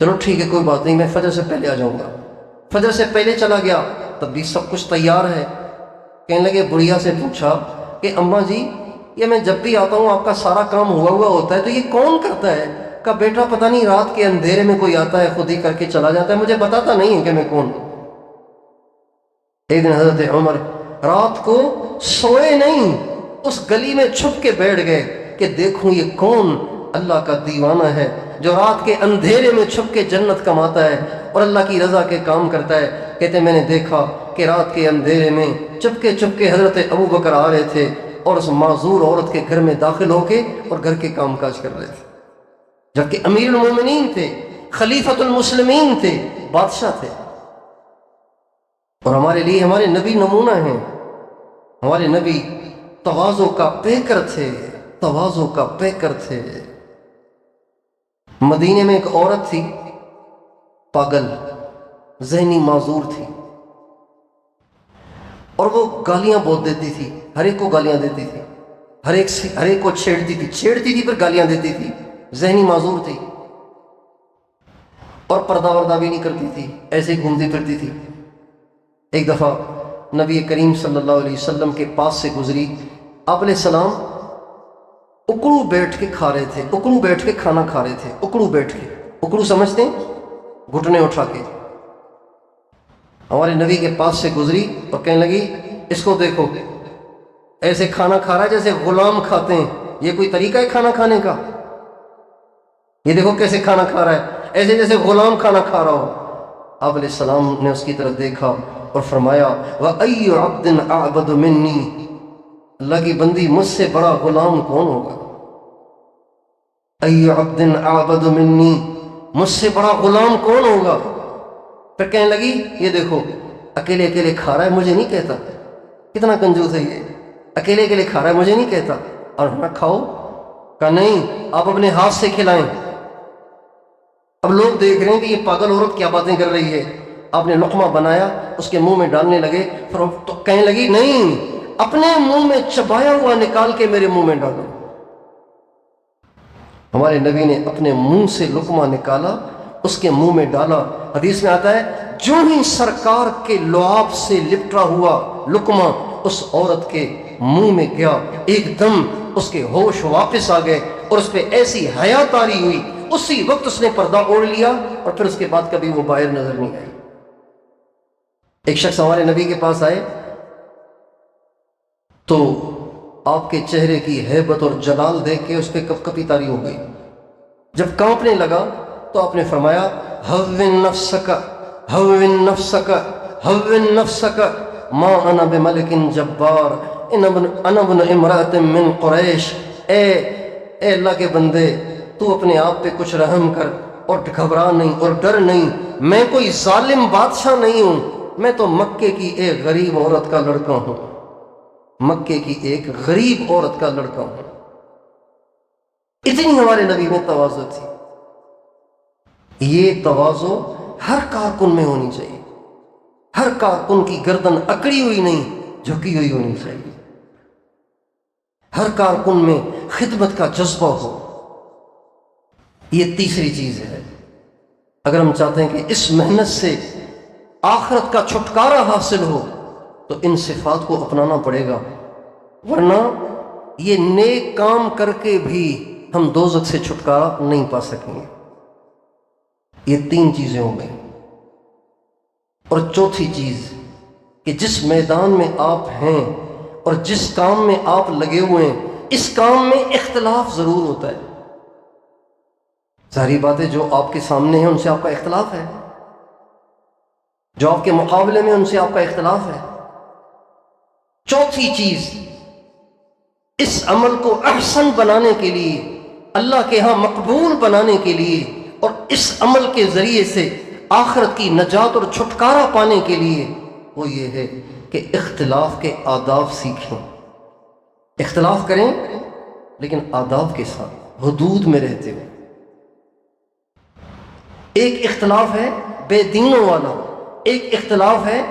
چلو ٹھیک ہے کوئی بات نہیں، میں فجر سے پہلے آ جاؤں گا. فجر سے پہلے چلا گیا تب بھی سب کچھ تیار ہے. کہنے لگے بڑھیا سے پوچھا کہ اماں جی یہ میں جب بھی آتا ہوں آپ کا سارا کام ہوا ہوا ہوتا ہے تو یہ کون کرتا ہے؟ کہ بیٹا پتہ نہیں رات کے اندھیرے میں کوئی آتا ہے خود ہی کر کے چلا جاتا ہے، مجھے بتاتا نہیں ہے کہ میں کون. ایک دن حضرت عمر رات کو سوئے نہیں، اس گلی میں چھپ کے بیٹھ گئے کہ دیکھوں یہ کون اللہ کا دیوانہ ہے جو رات کے اندھیرے میں چھپ کے جنت کماتا ہے اور اللہ کی رضا کے کام کرتا ہے. کہتے میں نے دیکھا کہ رات کے اندھیرے میں چپکے چپکے حضرت ابو بکر آ رہے تھے اور اس معذور عورت کے گھر میں داخل ہو کے اور گھر کے کام کاج کر رہے تھے، جبکہ امیر المومنین تھے، خلیفۃ المسلمین تھے، بادشاہ تھے. اور ہمارے لیے ہمارے نبی نمونہ ہیں. ہمارے نبی تواضع کا پیکر تھے، تواضع کا پیکر تھے. مدینے میں ایک عورت تھی پاگل، ذہنی معذور تھی، اور وہ گالیاں بہت دیتی تھی، ہر ایک کو گالیاں دیتی تھی، ہر ایک کو چھیڑتی تھی پھر گالیاں دیتی تھی. ذہنی معذور تھی اور پردہ وردہ بھی نہیں کرتی تھی، ایسے ہی گھومتی پھرتی تھی. ایک دفعہ نبی کریم صلی اللہ علیہ وسلم کے پاس سے گزری. آپ علیہ السلام اکڑو بیٹھ کے کھا رہے تھے، اکڑو بیٹھ کے کھانا کھا رہے تھے، اکڑو بیٹھ کے، اکڑو سمجھتے ہیں؟ گھٹنے اٹھا کے. ہمارے نبی کے پاس سے گزری اور کہنے لگی اس کو دیکھو ایسے کھانا کھا رہا ہے جیسے غلام کھاتے ہیں، یہ کوئی طریقہ ہے کھانا کھانے کا؟ یہ دیکھو کیسے کھانا کھا رہا ہے، ایسے جیسے غلام کھانا کھا رہا ہو. آپ علیہ السلام نے اس کی طرف دیکھا اور فرمایا وَأَيُّ عَبْدٍ أَعْبَدُ مِنِّي، اللہ کی بندی مجھ سے بڑا غلام کون ہوگا؟ أَيُّ عَبْدٍ أَعْبَدُ مِنِّي، مجھ سے بڑا غلام کون ہوگا؟ پھر کہنے لگی یہ دیکھو اکیلے اکیلے کھا رہا ہے مجھے نہیں کہتا. کتنا کنجوس ہے یہ، اکیلے اکیلے کھا رہا ہے مجھے نہیں کہتا اور نہ کھاؤ. کہا نہیں آپ اپنے ہاتھ سے کھلائیں. اب لوگ دیکھ رہے ہیں کہ یہ پاگل عورت کیا باتیں کر رہی ہے. آپ نے لقمہ بنایا اس کے منہ میں ڈالنے لگے، پھر تو کہنے لگی نہیں اپنے منہ میں چبایا ہوا نکال کے میرے منہ میں ڈالو. ہمارے نبی نے اپنے منہ سے لقمہ نکالا، اس کے منہ میں ڈالا. حدیث میں آتا ہے جو ہی سرکار کے لعاب سے لپٹا ہوا لقمہ اس عورت کے منہ میں گیا، ایک دم اس کے ہوش واپس آ گئے اور اس پہ ایسی حیا طاری ہوئی، اسی وقت اس نے پردہ اوڑھ لیا اور پھر اس کے بعد کبھی وہ باہر نظر نہیں آئی. ایک شخص ہمارے نبی کے پاس آئے تو آپ کے چہرے کی ہیبت اور جلال دیکھ کے اس پہ کپ کپی طاری ہو گئی. جب کانپنے لگا تو آپ نے فرمایا ہون نفسک ہون نفسک ہون نفسک ما انا بملک جبار انا ابن امرأۃ من قریش. اے اللہ کے بندے تو اپنے آپ پہ کچھ رحم کر اور گھبرا نہیں اور ڈر نہیں، میں کوئی ظالم بادشاہ نہیں ہوں، میں تو مکے کی ایک غریب عورت کا لڑکا ہوں، مکے کی ایک غریب عورت کا لڑکا ہوں. اتنی ہمارے نبی میں تواضع تھی. یہ تواضع ہر کارکن میں ہونی چاہیے، ہر کارکن کی گردن اکڑی ہوئی نہیں جھکی ہوئی ہونی چاہیے، ہر کارکن میں خدمت کا جذبہ ہو. یہ تیسری چیز ہے. اگر ہم چاہتے ہیں کہ اس محنت سے آخرت کا چھٹکارا حاصل ہو تو ان صفات کو اپنانا پڑے گا، ورنہ یہ نیک کام کر کے بھی ہم دوزخ سے چھٹکارا نہیں پا سکیں گے. یہ تین چیزیں ہو گئی. اور چوتھی چیز کہ جس میدان میں آپ ہیں اور جس کام میں آپ لگے ہوئے ہیں اس کام میں اختلاف ضرور ہوتا ہے. ظاہری بات ہے جو آپ کے سامنے ہیں ان سے آپ کا اختلاف ہے، جو آپ کے مقابلے میں ان سے آپ کا اختلاف ہے. چوتھی چیز اس عمل کو احسن بنانے کے لیے، اللہ کے ہاں مقبول بنانے کے لیے اور اس عمل کے ذریعے سے آخرت کی نجات اور چھٹکارا پانے کے لیے وہ یہ ہے کہ اختلاف کے آداب سیکھیں. اختلاف کریں لیکن آداب کے ساتھ، حدود میں رہتے ہوئے. ایک اختلاف ہے بے دینوں والا، ایک اختلاف ہے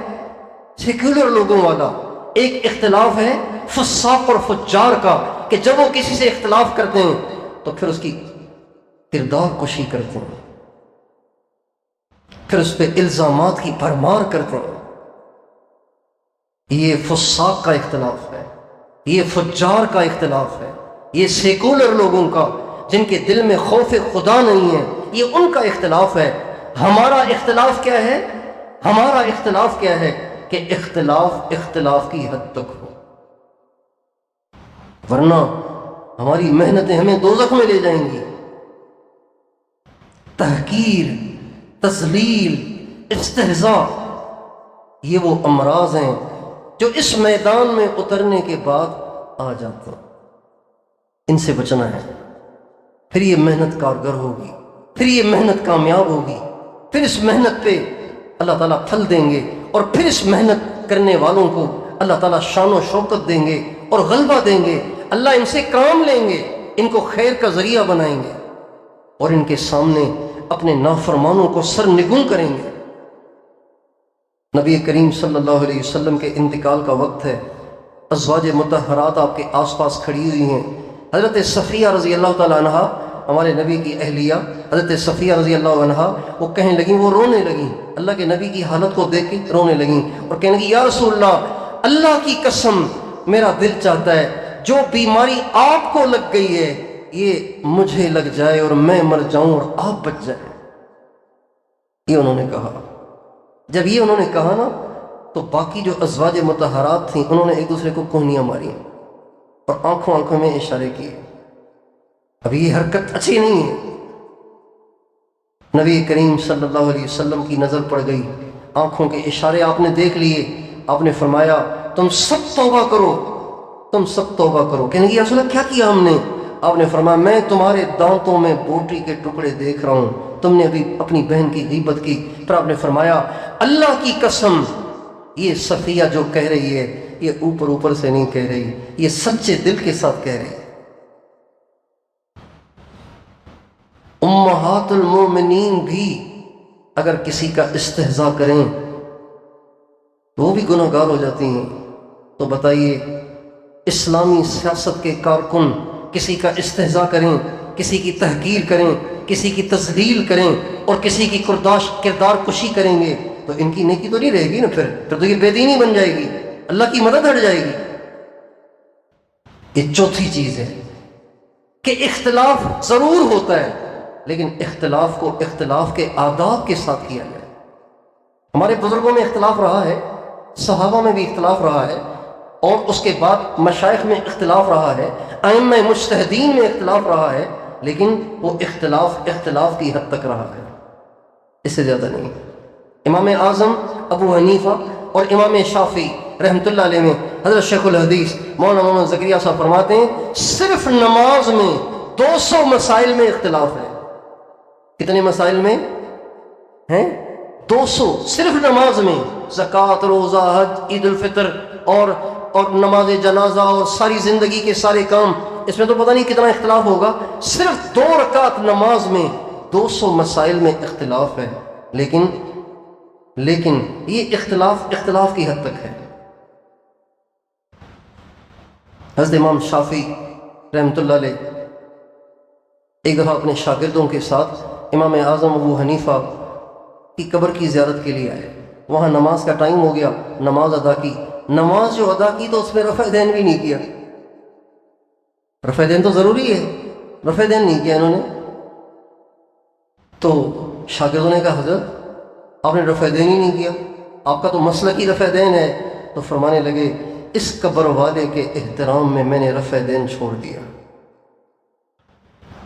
سیکولر لوگوں والا، ایک اختلاف ہے فساق اور فجار کا کہ جب وہ کسی سے اختلاف کرتے ہیں تو پھر اس کی کردار کشی کرتے ہیں، پھر اس پہ الزامات کی بھرمار کرتے ہیں۔ یہ فساق کا اختلاف ہے، یہ فجار کا اختلاف ہے، یہ سیکولر لوگوں کا جن کے دل میں خوف خدا نہیں ہے، یہ ان کا اختلاف ہے۔ ہمارا اختلاف کیا ہے؟ ہمارا اختلاف کیا ہے کہ اختلاف کی حد تک ہو، ورنہ ہماری محنتیں ہمیں دوزخ میں لے جائیں گی۔ تحقیر، تذلیل، استہزاء، یہ وہ امراض ہیں جو اس میدان میں اترنے کے بعد آ جاتے ہیں۔ ان سے بچنا ہے، پھر یہ محنت کارگر ہوگی، پھر یہ محنت کامیاب ہوگی، پھر اس محنت پہ اللہ تعالیٰ پھل دیں گے، اور پھر اس محنت کرنے والوں کو اللہ تعالیٰ شان و شوکت دیں گے اور غلبہ دیں گے۔ اللہ ان سے کام لیں گے، ان کو خیر کا ذریعہ بنائیں گے، اور ان کے سامنے اپنے نافرمانوں کو سرنگوں کریں گے۔ نبی کریم صلی اللہ علیہ وسلم کے انتقال کا وقت ہے، ازواج مطہرات آپ کے آس پاس کھڑی ہوئی ہیں۔ حضرت صفیہ رضی اللہ تعالیٰ عنہ، ہمارے نبی کی اہلیہ حضرت صفیہ رضی اللہ عنہ، وہ کہنے لگیں، وہ رونے لگیں، اللہ کے نبی کی حالت کو دیکھ کے رونے لگیں اور کہنے لگیں، یا رسول اللہ کی قسم میرا دل چاہتا ہے جو بیماری آپ کو لگ گئی ہے یہ مجھے لگ جائے اور میں مر جاؤں اور آپ بچ جائیں۔ یہ انہوں نے کہا۔ جب یہ انہوں نے کہا نا تو باقی جو ازواج مطہرات تھیں انہوں نے ایک دوسرے کو کوہنیاں ماری اور آنکھوں میں اشارے کیے۔ اب یہ حرکت اچھی نہیں ہے۔ نبی کریم صلی اللہ علیہ وسلم کی نظر پڑ گئی، آنکھوں کے اشارے آپ نے دیکھ لیے، آپ نے فرمایا تم سب توبہ کرو، تم سب توبہ کرو۔ کہنے کی یا رسول اللہ کیا کیا ہم نے؟ آپ نے فرمایا میں تمہارے دانتوں میں بوٹی کے ٹکڑے دیکھ رہا ہوں، تم نے ابھی اپنی بہن کی غیبت کی۔ پھر آپ نے فرمایا اللہ کی قسم یہ صفیہ جو کہہ رہی ہے یہ اوپر سے نہیں کہہ رہی، یہ سچے دل کے ساتھ کہہ رہی ہے۔ امہات المومنین بھی اگر کسی کا استہزاء کریں تو وہ بھی گناہ گار ہو جاتی ہیں۔ تو بتائیے اسلامی سیاست کے کارکن کسی کا استہزاء کریں، کسی کی تحقیر کریں، کسی کی تذلیل کریں اور کسی کی کردار کشی کریں گے تو ان کی نیکی تو نہیں رہے گی نا، پھر تو یہ بے دینی بن جائے گی، اللہ کی مدد ہٹ جائے گی۔ یہ چوتھی چیز ہے کہ اختلاف ضرور ہوتا ہے لیکن اختلاف کو اختلاف کے آداب کے ساتھ کیا جائے۔ ہمارے بزرگوں میں اختلاف رہا ہے، صحابہ میں بھی اختلاف رہا ہے، اور اس کے بعد مشائخ میں اختلاف رہا ہے، ائمہ مجتہدین میں اختلاف رہا ہے، لیکن وہ اختلاف کی حد تک رہا ہے، اس سے زیادہ نہیں۔ امام اعظم ابو حنیفہ اور امام شافعی رحمۃ اللہ علیہ میں حضرت شیخ الحدیث مولانا محمد زکریا صاحب فرماتے ہیں صرف نماز میں 200 مسائل میں اختلاف ہے۔ کتنے مسائل میں ہیں؟ 200 صرف نماز میں، زکوٰۃ، روزہ، حج، عید الفطر اور نماز جنازہ اور ساری زندگی کے سارے کام، اس میں تو پتہ نہیں کتنا اختلاف ہوگا۔ صرف 2 رکعت نماز میں 200 مسائل میں اختلاف ہے، لیکن یہ اختلاف کی حد تک ہے۔ حضرت امام شافعی رحمۃ اللہ علیہ ایک دفعہ اپنے شاگردوں کے ساتھ امام اعظم ابو حنیفہ کی قبر کی زیارت کے لیے آئے۔ وہاں نماز کا ٹائم ہو گیا، نماز ادا کی۔ نماز جو ادا کی تو اس میں رفع دین بھی نہیں کیا۔ رفع دین تو ضروری ہے، رفع دین نہیں کیا انہوں نے۔ تو شاگردوں نے کہا حضرت آپ نے رفع دین ہی نہیں کیا، آپ کا تو مسلک ہی رفع دین ہے۔ تو فرمانے لگے اس قبر والے کے احترام میں نے رفع دین چھوڑ دیا۔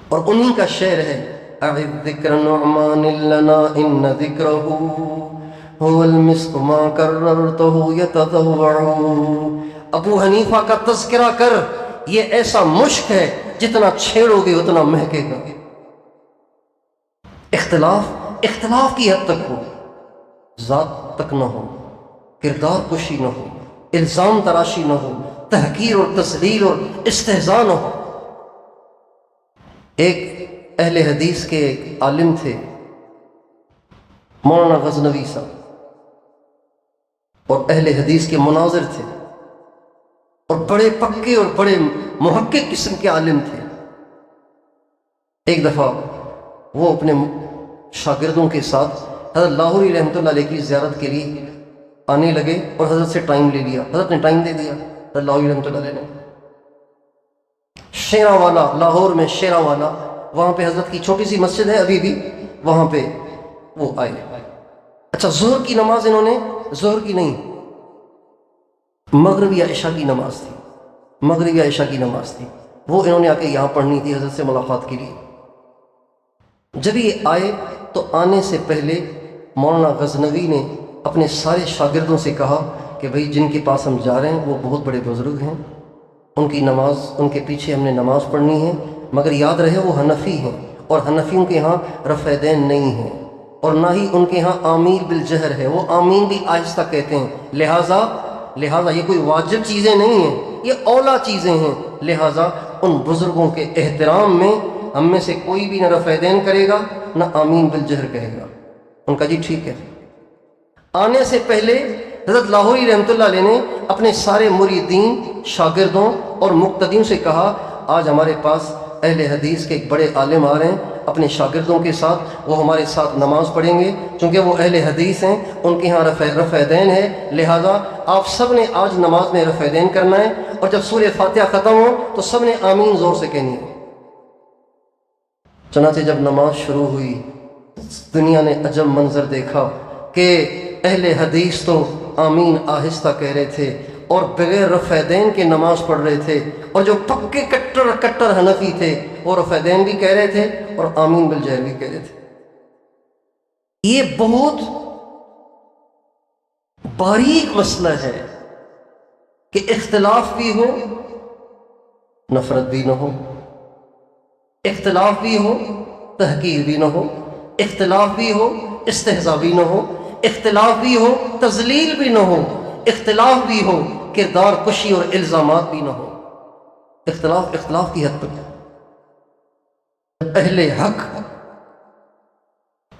اور انہی کا شعر ہے اعذ ذکر نعمان لنا ان ذکرہ هو المسک ما کررته یتضوع۔ ابو حنیفہ کا تذکرہ کر، یہ ایسا مشک ہے جتنا چھیڑو گے اتنا مہکے گا۔ اختلاف کی حد تک ہو، ذات تک نہ ہو، کردار کشی نہ ہو، الزام تراشی نہ ہو، تحقیر اور تذلیل اور استہزاء نہ ہو۔ ایک اہل حدیث کے ایک عالم تھے مولانا غزنوی صاحب، اور اہل حدیث کے مناظر تھے اور بڑے پکے اور بڑے محقق قسم کے عالم تھے۔ ایک دفعہ وہ اپنے شاگردوں کے ساتھ حضرت لاہوری رحمۃ اللہ علیہ کی زیارت کے لیے آنے لگے اور حضرت سے ٹائم لے لیا، حضرت نے ٹائم دے دیا حضرت لاہوری رحمۃ اللہ علیہ نے۔ شیراں والا، لاہور میں شیراں والا، وہاں پہ حضرت کی چھوٹی سی مسجد ہے ابھی بھی، وہاں پہ وہ آئے۔ اچھا، ظہر کی نماز انہوں نے، ظہر کی نہیں، مغرب یا عشاء کی نماز تھی، مغرب یا عشاء کی نماز تھی، وہ انہوں نے آ کے یہاں پڑھنی تھی حضرت سے ملاقات کے لیے۔ جب یہ آئے تو آنے سے پہلے مولانا غزنوی نے اپنے سارے شاگردوں سے کہا کہ بھئی جن کے پاس ہم جا رہے ہیں وہ بہت بڑے بزرگ ہیں، ان کی نماز، ان کے پیچھے ہم نے نماز پڑھنی ہے، مگر یاد رہے وہ حنفی ہیں اور حنفیوں کے ہاں رفع دین نہیں ہیں، اور نہ ہی ان کے ہاں آمین بالجہر ہے، وہ آمین بھی آہستہ کہتے ہیں، لہٰذا یہ کوئی واجب چیزیں نہیں ہیں، یہ اولا چیزیں ہیں، لہٰذا ان بزرگوں کے احترام میں ہم میں سے کوئی بھی نہ رفع دین کرے گا نہ آمین بالجہر کہے گا۔ ان کا جی ٹھیک ہے۔ آنے سے پہلے حضرت لاہوری رحمۃ اللہ علیہ نے اپنے سارے مریدین، شاگردوں اور مقتدیوں سے کہا آج ہمارے پاس اہل حدیث کے ایک بڑے عالم آ رہے ہیں اپنے شاگردوں کے ساتھ، وہ ہمارے ساتھ نماز پڑھیں گے، چونکہ وہ اہل حدیث ہیں، ان کے ہاں رفع دین ہے، لہٰذا آپ سب نے آج نماز میں رفع دین کرنا ہے، اور جب سورہ فاتحہ ختم ہو تو سب نے آمین زور سے کہنی ہے۔ چنانچہ جب نماز شروع ہوئی، دنیا نے عجب منظر دیکھا کہ اہل حدیث تو آمین آہستہ کہہ رہے تھے اور بغیر رفع دین کے نماز پڑھ رہے تھے، اور جو پکے کٹر حنفی تھے وہ رفع دین بھی کہہ رہے تھے اور آمین بالجہر بھی کہہ رہے تھے۔ یہ بہت باریک مسئلہ ہے کہ اختلاف بھی ہو، نفرت بھی نہ ہو، اختلاف بھی ہو، تحقیر بھی نہ ہو، اختلاف بھی ہو، استہزاء بھی نہ ہو، اختلاف بھی ہو، تذلیل بھی نہ ہو، اختلاف بھی ہو، کردار کشی اور الزامات بھی نہ ہو۔ اختلاف کی حد تک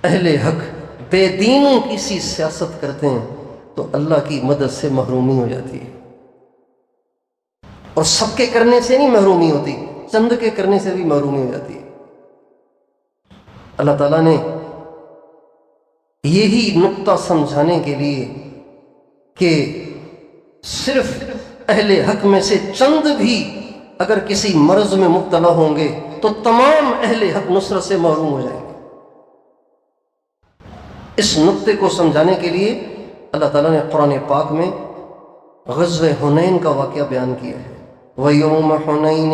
اہل حق بے دینوں کی سی سیاست کرتے ہیں تو اللہ کی مدد سے محرومی ہو جاتی ہے، اور سب کے کرنے سے نہیں محرومی ہوتی، چند کے کرنے سے بھی محرومی ہو جاتی ہے۔ اللہ تعالیٰ نے یہی نقطہ سمجھانے کے لیے کہ صرف اہل حق میں سے چند بھی اگر کسی مرض میں مبتلا ہوں گے تو تمام اہل حق نصرت سے محروم ہو جائیں گے، اس نقطے کو سمجھانے کے لیے اللہ تعالیٰ نے قرآن پاک میں غزوہ حنین کا واقعہ بیان کیا ہے۔ وَيَوْمَ حُنَيْنٍ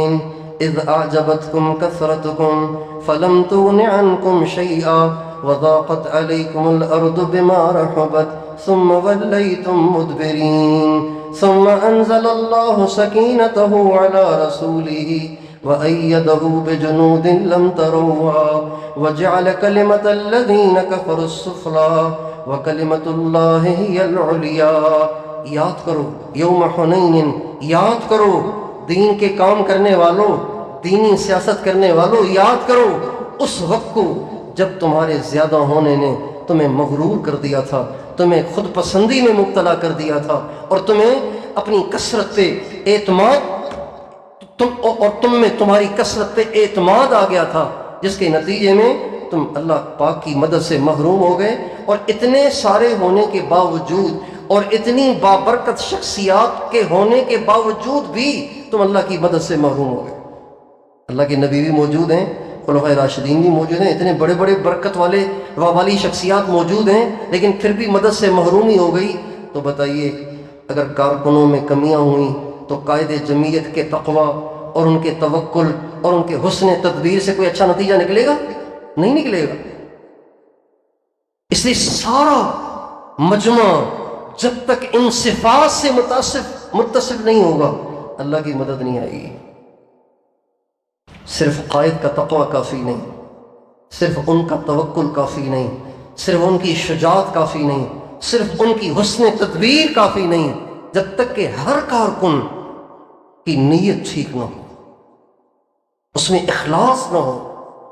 إِذْ أَعْجَبَتْكُمْ كَثْرَتُكُمْ فَلَمْ تُغْنِ عَنْكُمْ شَيْئًا وَضَاقَتْ عَلَيْكُمُ الْأَرْضُ بِمَا رَحُبَتْ ثُمَّ وَلَّيْتُمْ مُدْبِرِينَ ثُمَّ أَنزَلَ اللَّهُ سَكِينَتَهُ عَلَى رَسُولِهِ وَأَيَّدَهُ بِجُنُودٍ لَّمْ تَرَوْهَا وَجَعَلَ كَلِمَةَ الَّذِينَ كَفَرُوا السُّفْلَىٰ وَكَلِمَةُ اللَّهِ هِيَ الْعُلْيَا۔ یاد کرو یوم حنین، یاد کرو دین کے کام کرنے والوں، دینی سیاست کرنے والوں، یاد کرو اس وقت کو جب تمہارے زیادہ ہونے نے تمہیں مغرور کر دیا تھا، تمہیں خود پسندی میں مبتلا کر دیا تھا، اور تمہیں اپنی کثرت پہ اعتماد تم میں تمہاری کثرت پہ اعتماد آ گیا تھا، جس کے نتیجے میں تم اللہ پاک کی مدد سے محروم ہو گئے، اور اتنے سارے ہونے کے باوجود اور اتنی بابرکت شخصیات کے ہونے کے باوجود بھی تم اللہ کی مدد سے محروم ہو گئے۔ اللہ کے نبی بھی موجود ہیں، خلفائے راشدین بھی موجود ہیں، اتنے بڑے بڑے برکت والی شخصیات موجود ہیں، لیکن پھر بھی مدد سے محرومی ہو گئی۔ تو بتائیے اگر کارکنوں میں کمیاں ہوئیں تو قائد جمعیت کے تقوی اور ان کے توکل اور ان کے حسن تدبیر سے کوئی اچھا نتیجہ نکلے گا؟ نہیں نکلے گا۔ اس لیے سارا مجمع جب تک ان صفات سے متصف نہیں ہوگا اللہ کی مدد نہیں آئے گی۔ صرف قائد کا تقوی کافی نہیں، صرف ان کا توکل کافی نہیں، صرف ان کی شجاعت کافی نہیں، صرف ان کی حسن تدبیر کافی نہیں، جب تک کہ ہر کارکن کی نیت ٹھیک نہ ہو، اس میں اخلاص نہ ہو،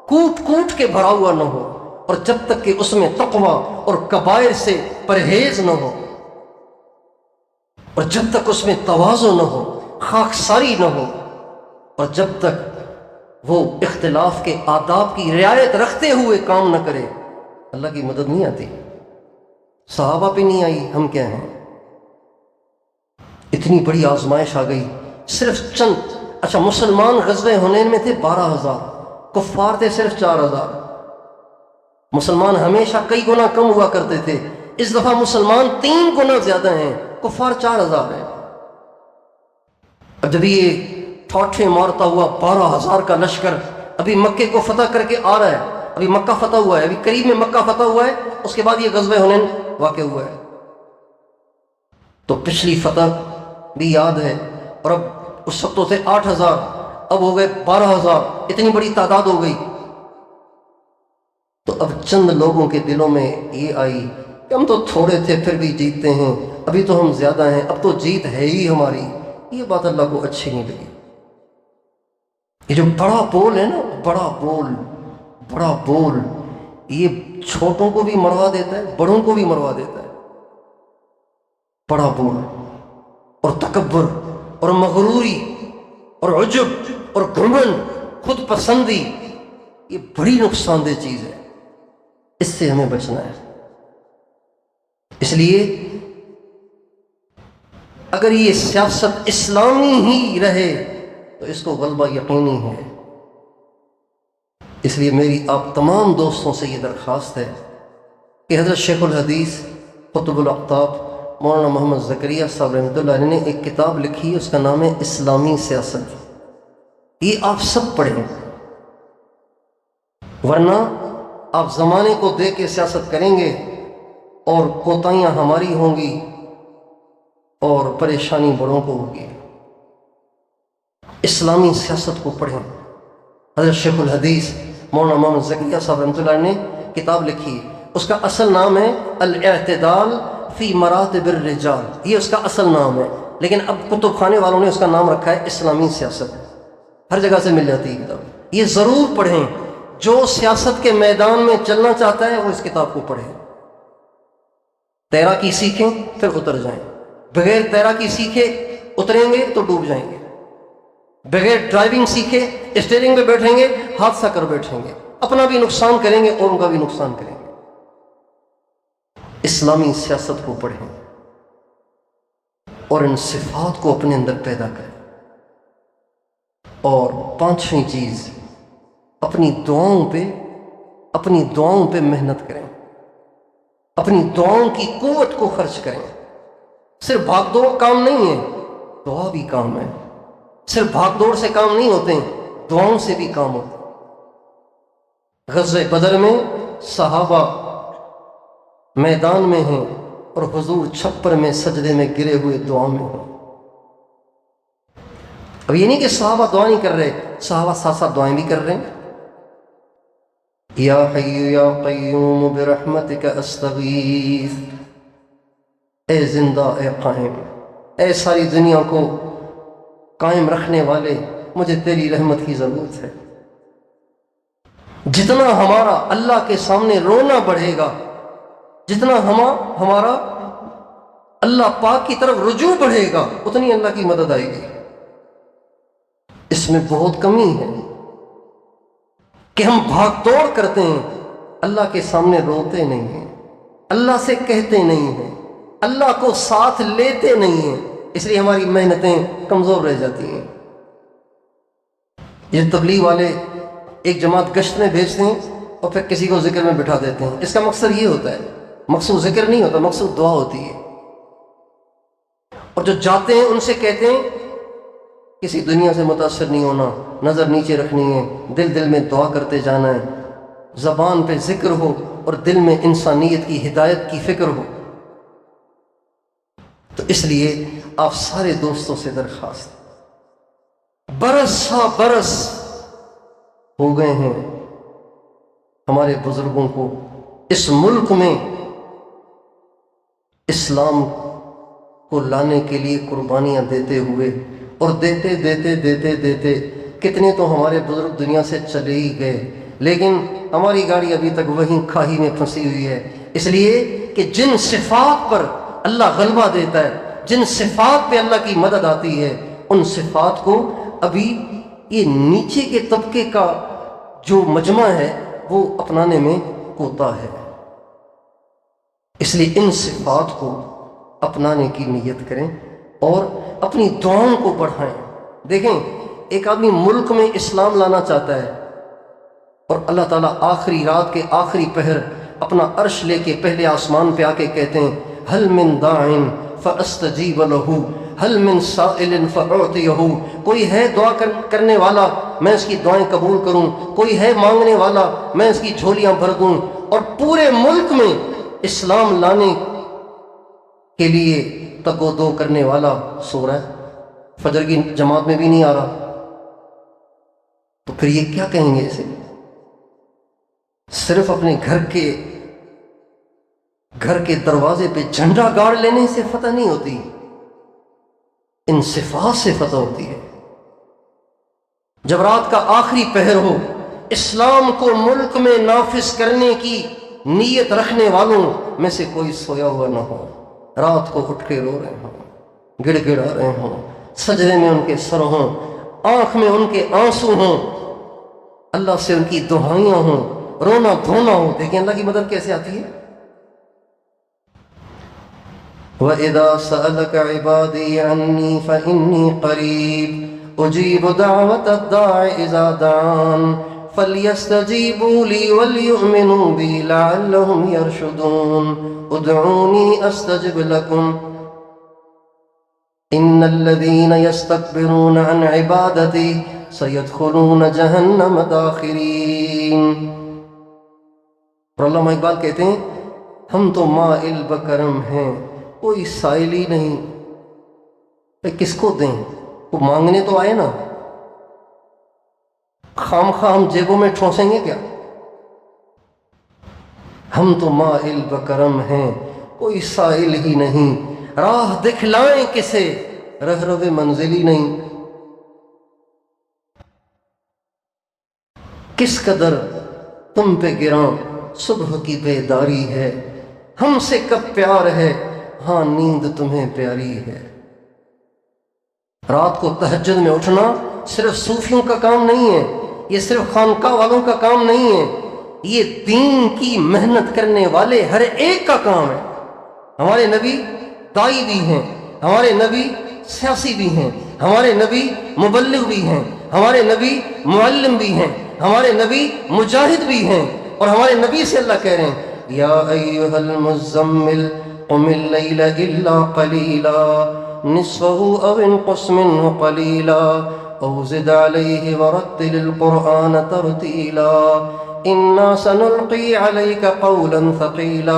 کوٹ کے بھرا ہوا نہ ہو، اور جب تک کہ اس میں تقوی اور کبائر سے پرہیز نہ ہو، اور جب تک اس میں تواضع نہ ہو، خاکساری نہ ہو، اور جب تک وہ اختلاف کے آداب کی رعایت رکھتے ہوئے کام نہ کرے، اللہ کی مدد نہیں آتی۔ صحابہ پہ نہیں آئی، ہم کیا ہیں؟ اتنی بڑی آزمائش آ گئی، صرف چند، اچھا مسلمان غزوہ حنین میں تھے 12,000، کفار تھے صرف 4,000۔ مسلمان ہمیشہ کئی گنا کم ہوا کرتے تھے، اس دفعہ مسلمان 3 گنا زیادہ ہیں، کفار 4,000 ہیں۔ اب جب یہ ٹھاٹھے مارتا ہوا 12,000 کا لشکر ابھی مکے کو فتح کر کے آ رہا ہے، ابھی مکہ فتح ہوا ہے، ابھی قریب میں مکہ فتح ہوا ہے، اس کے بعد یہ غزوہ حنین واقع ہوا ہے، تو پچھلی فتح بھی یاد ہے، اور اب اس وقت تو تھے 8,000، اب ہو گئے 12,000، اتنی بڑی تعداد ہو گئی۔ تو اب چند لوگوں کے دلوں میں یہ آئی کہ ہم تو تھوڑے تھے پھر بھی جیتتے ہیں، ابھی تو ہم زیادہ ہیں، اب تو جیت ہے ہی ہماری۔ یہ بات اللہ کو اچھی نہیں لگی۔ یہ جو بڑا بول ہے نا، بڑا بول، یہ چھوٹوں کو بھی مروا دیتا ہے، بڑوں کو بھی مروا دیتا ہے۔ بڑا بول اور تکبر اور مغروری اور عجب اور گھمنڈ، خود پسندی، یہ بڑی نقصان دہ چیز ہے، اس سے ہمیں بچنا ہے۔ اس لیے اگر یہ سیاست اسلامی ہی رہے تو اس کو غلبہ یقینی ہے۔ اس لیے میری آپ تمام دوستوں سے یہ درخواست ہے کہ حضرت شیخ الحدیث قطب الاقطاب مولانا محمد زکریا صاحب رحمۃ اللہ علیہ نے ایک کتاب لکھی ہے، اس کا نام ہے اسلامی سیاست۔ یہ آپ سب پڑھیں، ورنہ آپ زمانے کو دیکھ کے سیاست کریں گے اور کوتاہیاں ہماری ہوں گی اور پریشانی بڑوں کو ہوگی۔ اسلامی سیاست کو پڑھیں۔ حضرت شیخ الحدیث مولانا محمد زکریا صاحب رحمۃ اللہ علیہ نے کتاب لکھی، اس کا اصل نام ہے الاعتدال فی مراتب الرجال، یہ اس کا اصل نام ہے، لیکن اب کتب خانے والوں نے اس کا نام رکھا ہے اسلامی سیاست۔ ہر جگہ سے مل جاتی ہے کتاب، یہ ضرور پڑھیں۔ جو سیاست کے میدان میں چلنا چاہتا ہے وہ اس کتاب کو پڑھے۔ تیراکی سیکھیں پھر اتر جائیں، بغیر تیراکی سیکھے اتریں گے تو ڈوب جائیں گے، بغیر ڈرائیونگ سیکھے اسٹیئرنگ پہ بیٹھیں گے حادثہ کر بیٹھیں گے، اپنا بھی نقصان کریں گے اور ان کا بھی نقصان کریں گے۔ اسلامی سیاست کو پڑھیں اور ان صفات کو اپنے اندر پیدا کریں۔ اور 5ویں چیز، اپنی دعاؤں پہ محنت کریں، اپنی دعاؤں کی قوت کو خرچ کریں۔ صرف بھاگ دوڑ کام نہیں ہے، دعا بھی کام ہے۔ صرف بھاگ دوڑ سے کام نہیں ہوتے، دعاؤں سے بھی کام ہوتے ہیں۔ غزوہ بدر میں صحابہ میدان میں ہیں اور حضور چھپر میں سجدے میں گرے ہوئے دعا میں ہیں۔ اب یہ نہیں کہ صحابہ دعا نہیں کر رہے، صحابہ ساتھ ساتھ دعائیں بھی کر رہے ہیں۔ یا حی یا قیوم برحمتک استغیث، اے زندہ اے قائم، اے ساری دنیا کو قائم رکھنے والے، مجھے تیری رحمت کی ضرورت ہے۔ جتنا ہمارا اللہ کے سامنے رونا بڑھے گا، جتنا ہمارا اللہ پاک کی طرف رجوع بڑھے گا، اتنی اللہ کی مدد آئے گی۔ اس میں بہت کمی ہے کہ ہم بھاگ دوڑ کرتے ہیں، اللہ کے سامنے روتے نہیں ہیں، اللہ سے کہتے نہیں ہیں، اللہ کو ساتھ لیتے نہیں ہیں، اس لیے ہماری محنتیں کمزور رہ جاتی ہیں۔ یہ تبلیغ والے ایک جماعت گشت میں بھیجتے ہیں اور پھر کسی کو ذکر میں بٹھا دیتے ہیں، اس کا مقصد یہ ہوتا ہے، مقصود ذکر نہیں ہوتا، مقصود دعا ہوتی ہے۔ اور جو جاتے ہیں ان سے کہتے ہیں کسی دنیا سے متاثر نہیں ہونا، نظر نیچے رکھنی ہے، دل میں دعا کرتے جانا ہے، زبان پہ ذکر ہو اور دل میں انسانیت کی ہدایت کی فکر ہو۔ تو اس لیے آپ سارے دوستوں سے درخواست، برس ہا برس ہو گئے ہیں ہمارے بزرگوں کو اس ملک میں اسلام کو لانے کے لیے قربانیاں دیتے ہوئے، اور دیتے کتنے تو ہمارے بزرگ دنیا سے چلے ہی گئے، لیکن ہماری گاڑی ابھی تک وہیں کھائی میں پھنسی ہوئی ہے، اس لیے کہ جن صفات پر اللہ غلبہ دیتا ہے، جن صفات پہ اللہ کی مدد آتی ہے، ان صفات کو ابھی یہ نیچے کے طبقے کا جو مجمع ہے وہ اپنانے میں کوتا ہے۔ اس لیے ان صفات کو اپنانے کی نیت کریں اور اپنی دعاؤں کو بڑھائیں۔ دیکھیں، ایک آدمی ملک میں اسلام لانا چاہتا ہے اور اللہ تعالیٰ آخری رات کے آخری پہر اپنا عرش لے کے پہلے آسمان پہ آ کے کہتے ہیں حل من داعٍ فاستجیب لہ حل من سائل فاعطیہ، کوئی ہے دعا کرنے والا میں اس کی دعائیں قبول کروں، کوئی ہے مانگنے والا میں اس کی جھولیاں بھر دوں۔ اور پورے ملک میں اسلام لانے کے لیے تگ و دو کرنے والا سو رہا ہے، فجر کی جماعت میں بھی نہیں آ رہا، تو پھر یہ کیا کہیں گے اسے؟ صرف اپنے گھر کے دروازے پہ جھنڈا گاڑ لینے سے فتح نہیں ہوتی، ان صفات سے فتح ہوتی ہے۔ جب رات کا آخری پہر ہو، اسلام کو ملک میں نافذ کرنے کی نیت رکھنے والوں میں سے کوئی سویا ہوا نہ ہو، رات کو اٹھ کے رو رہے ہوں، گڑ گڑا رہے ہوں، سجدے میں ان کے سر ہوں، آنکھ میں ان کے آنسو ہوں، اللہ سے ان کی دعائیاں ہوں، رونا دھونا ہو۔ دیکھیں اللہ کی مدد کیسے آتی ہے۔ وَإِذَا سَأَلَكَ عِبَادِي عَنِّي فَإِنِّي قَرِيبٌ أُجِيبُ دَعْوَةَ الدَّاعِ إِذَا دَعَانِ فَلْيَسْتَجِيبُوا لِي وَلْيُؤْمِنُوا بِي لَعَلَّهُمْ يَرْشُدُونَ ادْعُونِي أَسْتَجِبْ لَكُمْ إِنَّ الَّذِينَ يَسْتَكْبِرُونَ عَنْ عِبَادَتِي سَيَدْخُلُونَ جَهَنَّمَ دَاخِرِينَ۔ اور علامہ اقبال کہتے ہیں ہم تو مائل بکرم ہیں، کوئی سائل ہی نہیں، کس کو دیں؟ وہ مانگنے تو آئے نا، خام خواہ ہم جیبوں میں ٹھونسیں گے کیا؟ ہم تو مائل بکرم ہیں، کوئی سائل ہی نہیں، راہ دکھلائیں کسے، رہرو منزل ہی نہیں۔ کس قدر تم پہ گراں صبح کی بیداری ہے، ہم سے کب پیار ہے، ہاں نیند تمہیں پیاری ہے۔ رات کو تہجد میں اٹھنا صرف صوفیوں کا کام نہیں ہے، یہ صرف خانقاہ والوں کا کام نہیں ہے، یہ دین کی محنت کرنے والے ہر ایک کا کام ہے۔ ہمارے نبی دائی بھی ہیں، ہمارے نبی سیاسی بھی ہیں، ہمارے نبی مبلغ بھی ہیں، ہمارے نبی معلم بھی ہیں، ہمارے نبی مجاہد بھی ہیں، اور ہمارے نبی سے اللہ کہہ رہے ہیں یا ایھا المزمل قم اللیل الا قلیلا نصفه او انقص منه قلیلا او زد علیہ ورتل القرآن ترتیلا انا سنلقی علیک قولا ثقیلا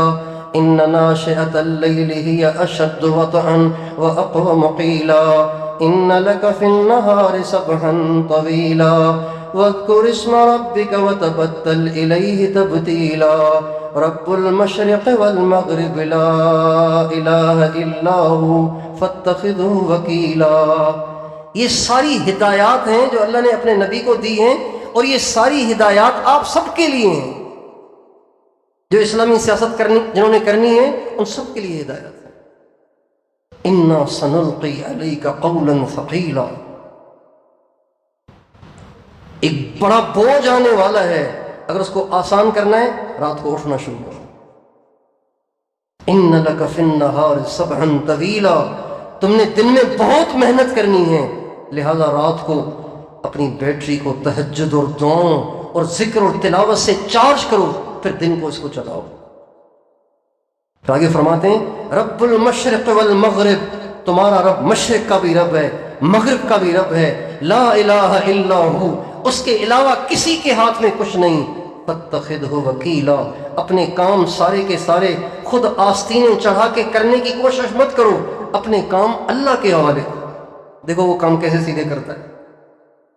ان ناشئة الليل هي اشد وطئا واقوم قیلا ان لك في النهار سبحا طویلا واذكر اسم ربك وتبتل إليه تبتيلا رب المشرق والمغرب لا إله إلا هو فاتخذه وكيلا۔ یہ ساری ہدایات ہیں جو اللہ نے اپنے نبی کو دی ہیں، اور یہ ساری ہدایات آپ سب کے لیے ہیں، جو اسلامی سیاست جنہوں نے کرنی ہے ان سب کے لیے ہدایت ہے۔ اِنَّا سَنُلْقِي عَلَيْكَ قَوْلًا ثَقِيلًا، ایک بڑا بوجھ آنے والا ہے، اگر اس کو آسان کرنا ہے رات کو اٹھنا شروع کرو۔ اِنَّ لَكَ فِي النَّهَارِ سَبْحًا طَوِيلًا، تم نے دن میں بہت محنت کرنی ہے، لہذا رات کو اپنی بیٹری کو تہجد اور دعاؤں اور ذکر اور تلاوت سے چارج کرو، پھر دن کو اس کو چلاؤ۔ پھر آگے فرماتے ہیں رب المشرق والمغرب، تمہارا رب مشرق کا بھی رب ہے، مغرب کا بھی رب ہے، لا الہ الا ہو، اس کے علاوہ کسی کے ہاتھ میں کچھ نہیں، فاتخذہ وکیلا، اپنے کام سارے کے سارے خود آستینیں چڑھا کے کرنے کی کوشش مت کرو، اپنے کام اللہ کے حوالے کرو۔ دیکھو وہ کام کیسے سیدھے کرتا ہے۔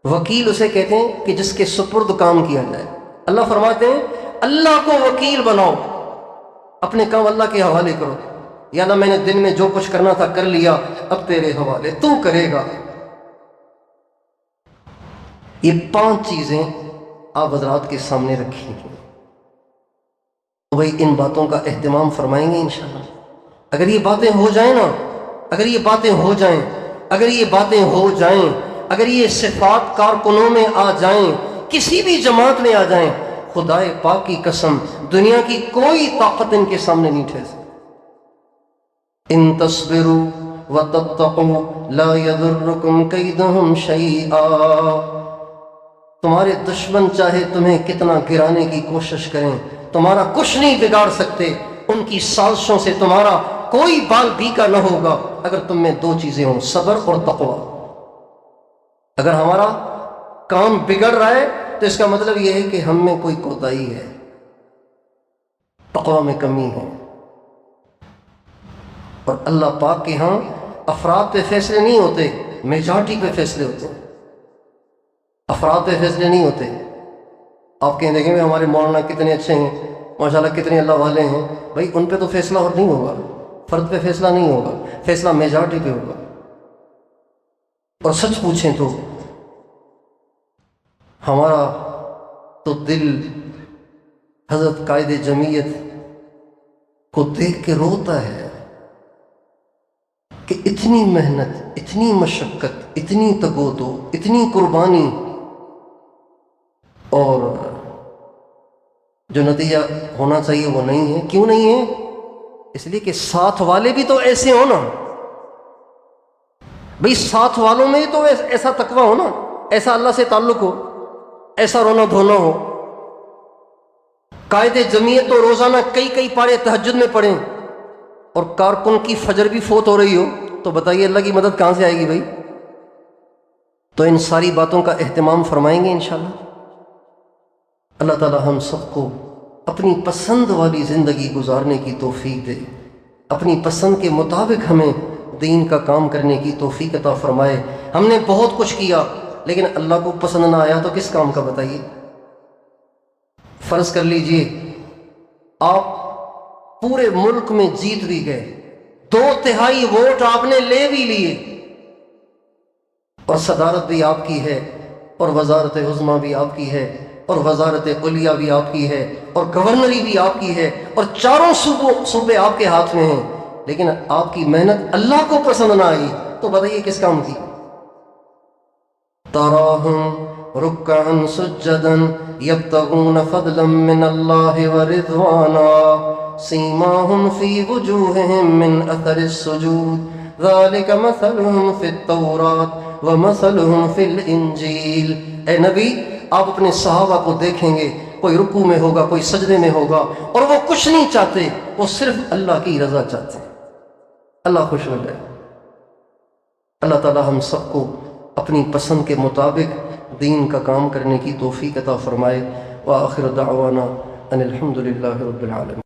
وکیل اسے کہتے ہیں کہ جس کے سپرد کام کیا جائے۔ اللہ فرماتے ہیں اللہ کو وکیل بناؤ، اپنے کام اللہ کے حوالے کرو۔ یا اللہ میں نے دن میں جو کچھ کرنا تھا کر لیا، اب تیرے حوالے، تو کرے گا۔ یہ 5 چیزیں آپ حضرات کے سامنے رکھی ہیں، تو بھائی ان باتوں کا اہتمام فرمائیں گے انشاءاللہ۔ اگر یہ باتیں ہو جائیں نا، اگر یہ باتیں ہو جائیں، اگر یہ باتیں ہو جائیں، اگر یہ صفات کارکنوں میں آ جائیں، کسی بھی جماعت میں آ جائیں، خدائے پاک کی قسم دنیا کی کوئی طاقت ان کے سامنے نہیں ٹھہر سکتی۔ ان تصبروا وتتقوا لا يضركم كيدهم شيئا، تمہارے دشمن چاہے تمہیں کتنا گرانے کی کوشش کریں، تمہارا کچھ نہیں بگاڑ سکتے، ان کی سازشوں سے تمہارا کوئی بال بیکا نہ ہوگا اگر تم میں دو چیزیں ہوں، صبر اور تقوی۔ اگر ہمارا کام بگڑ رہا ہے تو اس کا مطلب یہ ہے کہ ہم میں کوئی کوتاہی ہے، تقوی میں کمی ہے۔ اور اللہ پاک کے ہاں افراد پہ فیصلے نہیں ہوتے، میجارٹی پہ فیصلے ہوتے ہیں، افراد پہ فیصلے نہیں ہوتے۔ آپ کہیں دیکھیں ہمارے مولانا کتنے اچھے ہیں، ماشاءاللہ کتنے اللہ والے ہیں، بھائی ان پہ تو فیصلہ اور نہیں ہوگا، فرد پہ فیصلہ نہیں ہوگا، فیصلہ میجارٹی پہ ہوگا۔ اور سچ پوچھیں تو ہمارا تو دل حضرت قائد جمعیت کو دیکھ کے روتا ہے کہ اتنی محنت، اتنی مشقت، اتنی تگودو، اتنی قربانی، اور جو نتیجہ ہونا چاہیے وہ نہیں ہے۔ کیوں نہیں ہے؟ اس لیے کہ ساتھ والے بھی تو ایسے ہو نا، بھئی ساتھ والوں میں تو ایسا تقویٰ ہو نا، ایسا اللہ سے تعلق ہو، ایسا رونا دھونا ہو۔ قائد جمعیت تو روزانہ کئی پارے تہجد میں پڑھیں اور کارکن کی فجر بھی فوت ہو رہی ہو، تو بتائیے اللہ کی مدد کہاں سے آئے گی بھائی؟ تو ان ساری باتوں کا اہتمام فرمائیں گے انشاءاللہ۔ اللہ تعالی ہم سب کو اپنی پسند والی زندگی گزارنے کی توفیق دے، اپنی پسند کے مطابق ہمیں دین کا کام کرنے کی توفیق عطا فرمائے۔ ہم نے بہت کچھ کیا لیکن اللہ کو پسند نہ آیا تو کس کام کا بتائیے؟ فرض کر لیجئے آپ پورے ملک میں جیت بھی گئے، 2/3 ووٹ آپ نے لے بھی لیے، اور صدارت بھی آپ کی ہے، اور وزارت عظمیٰ بھی آپ کی ہے، اور وزارت علیہ بھی آپ کی ہے، اور گورنری بھی آپ کی ہے، اور چاروں صوبے آپ کے ہاتھ میں ہیں، لیکن آپ کی محنت اللہ کو پسند نہ آئی تو بتائیے کس کام کی؟ تراہم رکعا سجدا یبتغون فضلا من اللہ ورضوانا سیماہم فی وجوہہم من اثر السجود ذالک مثلہم فی التوراۃ ومثلہم فی الانجیل۔ اے نبی آپ اپنے صحابہ کو دیکھیں گے، کوئی رکوع میں ہوگا، کوئی سجدے میں ہوگا، اور وہ کچھ نہیں چاہتے، وہ صرف اللہ کی رضا چاہتے ہیں، اللہ خوش ہو جائے۔ اللہ تعالی ہم سب کو اپنی پسند کے مطابق دین کا کام کرنے کی توفیق عطا فرمائے۔ وآخر دعوانا ان الحمد للہ رب العالمین۔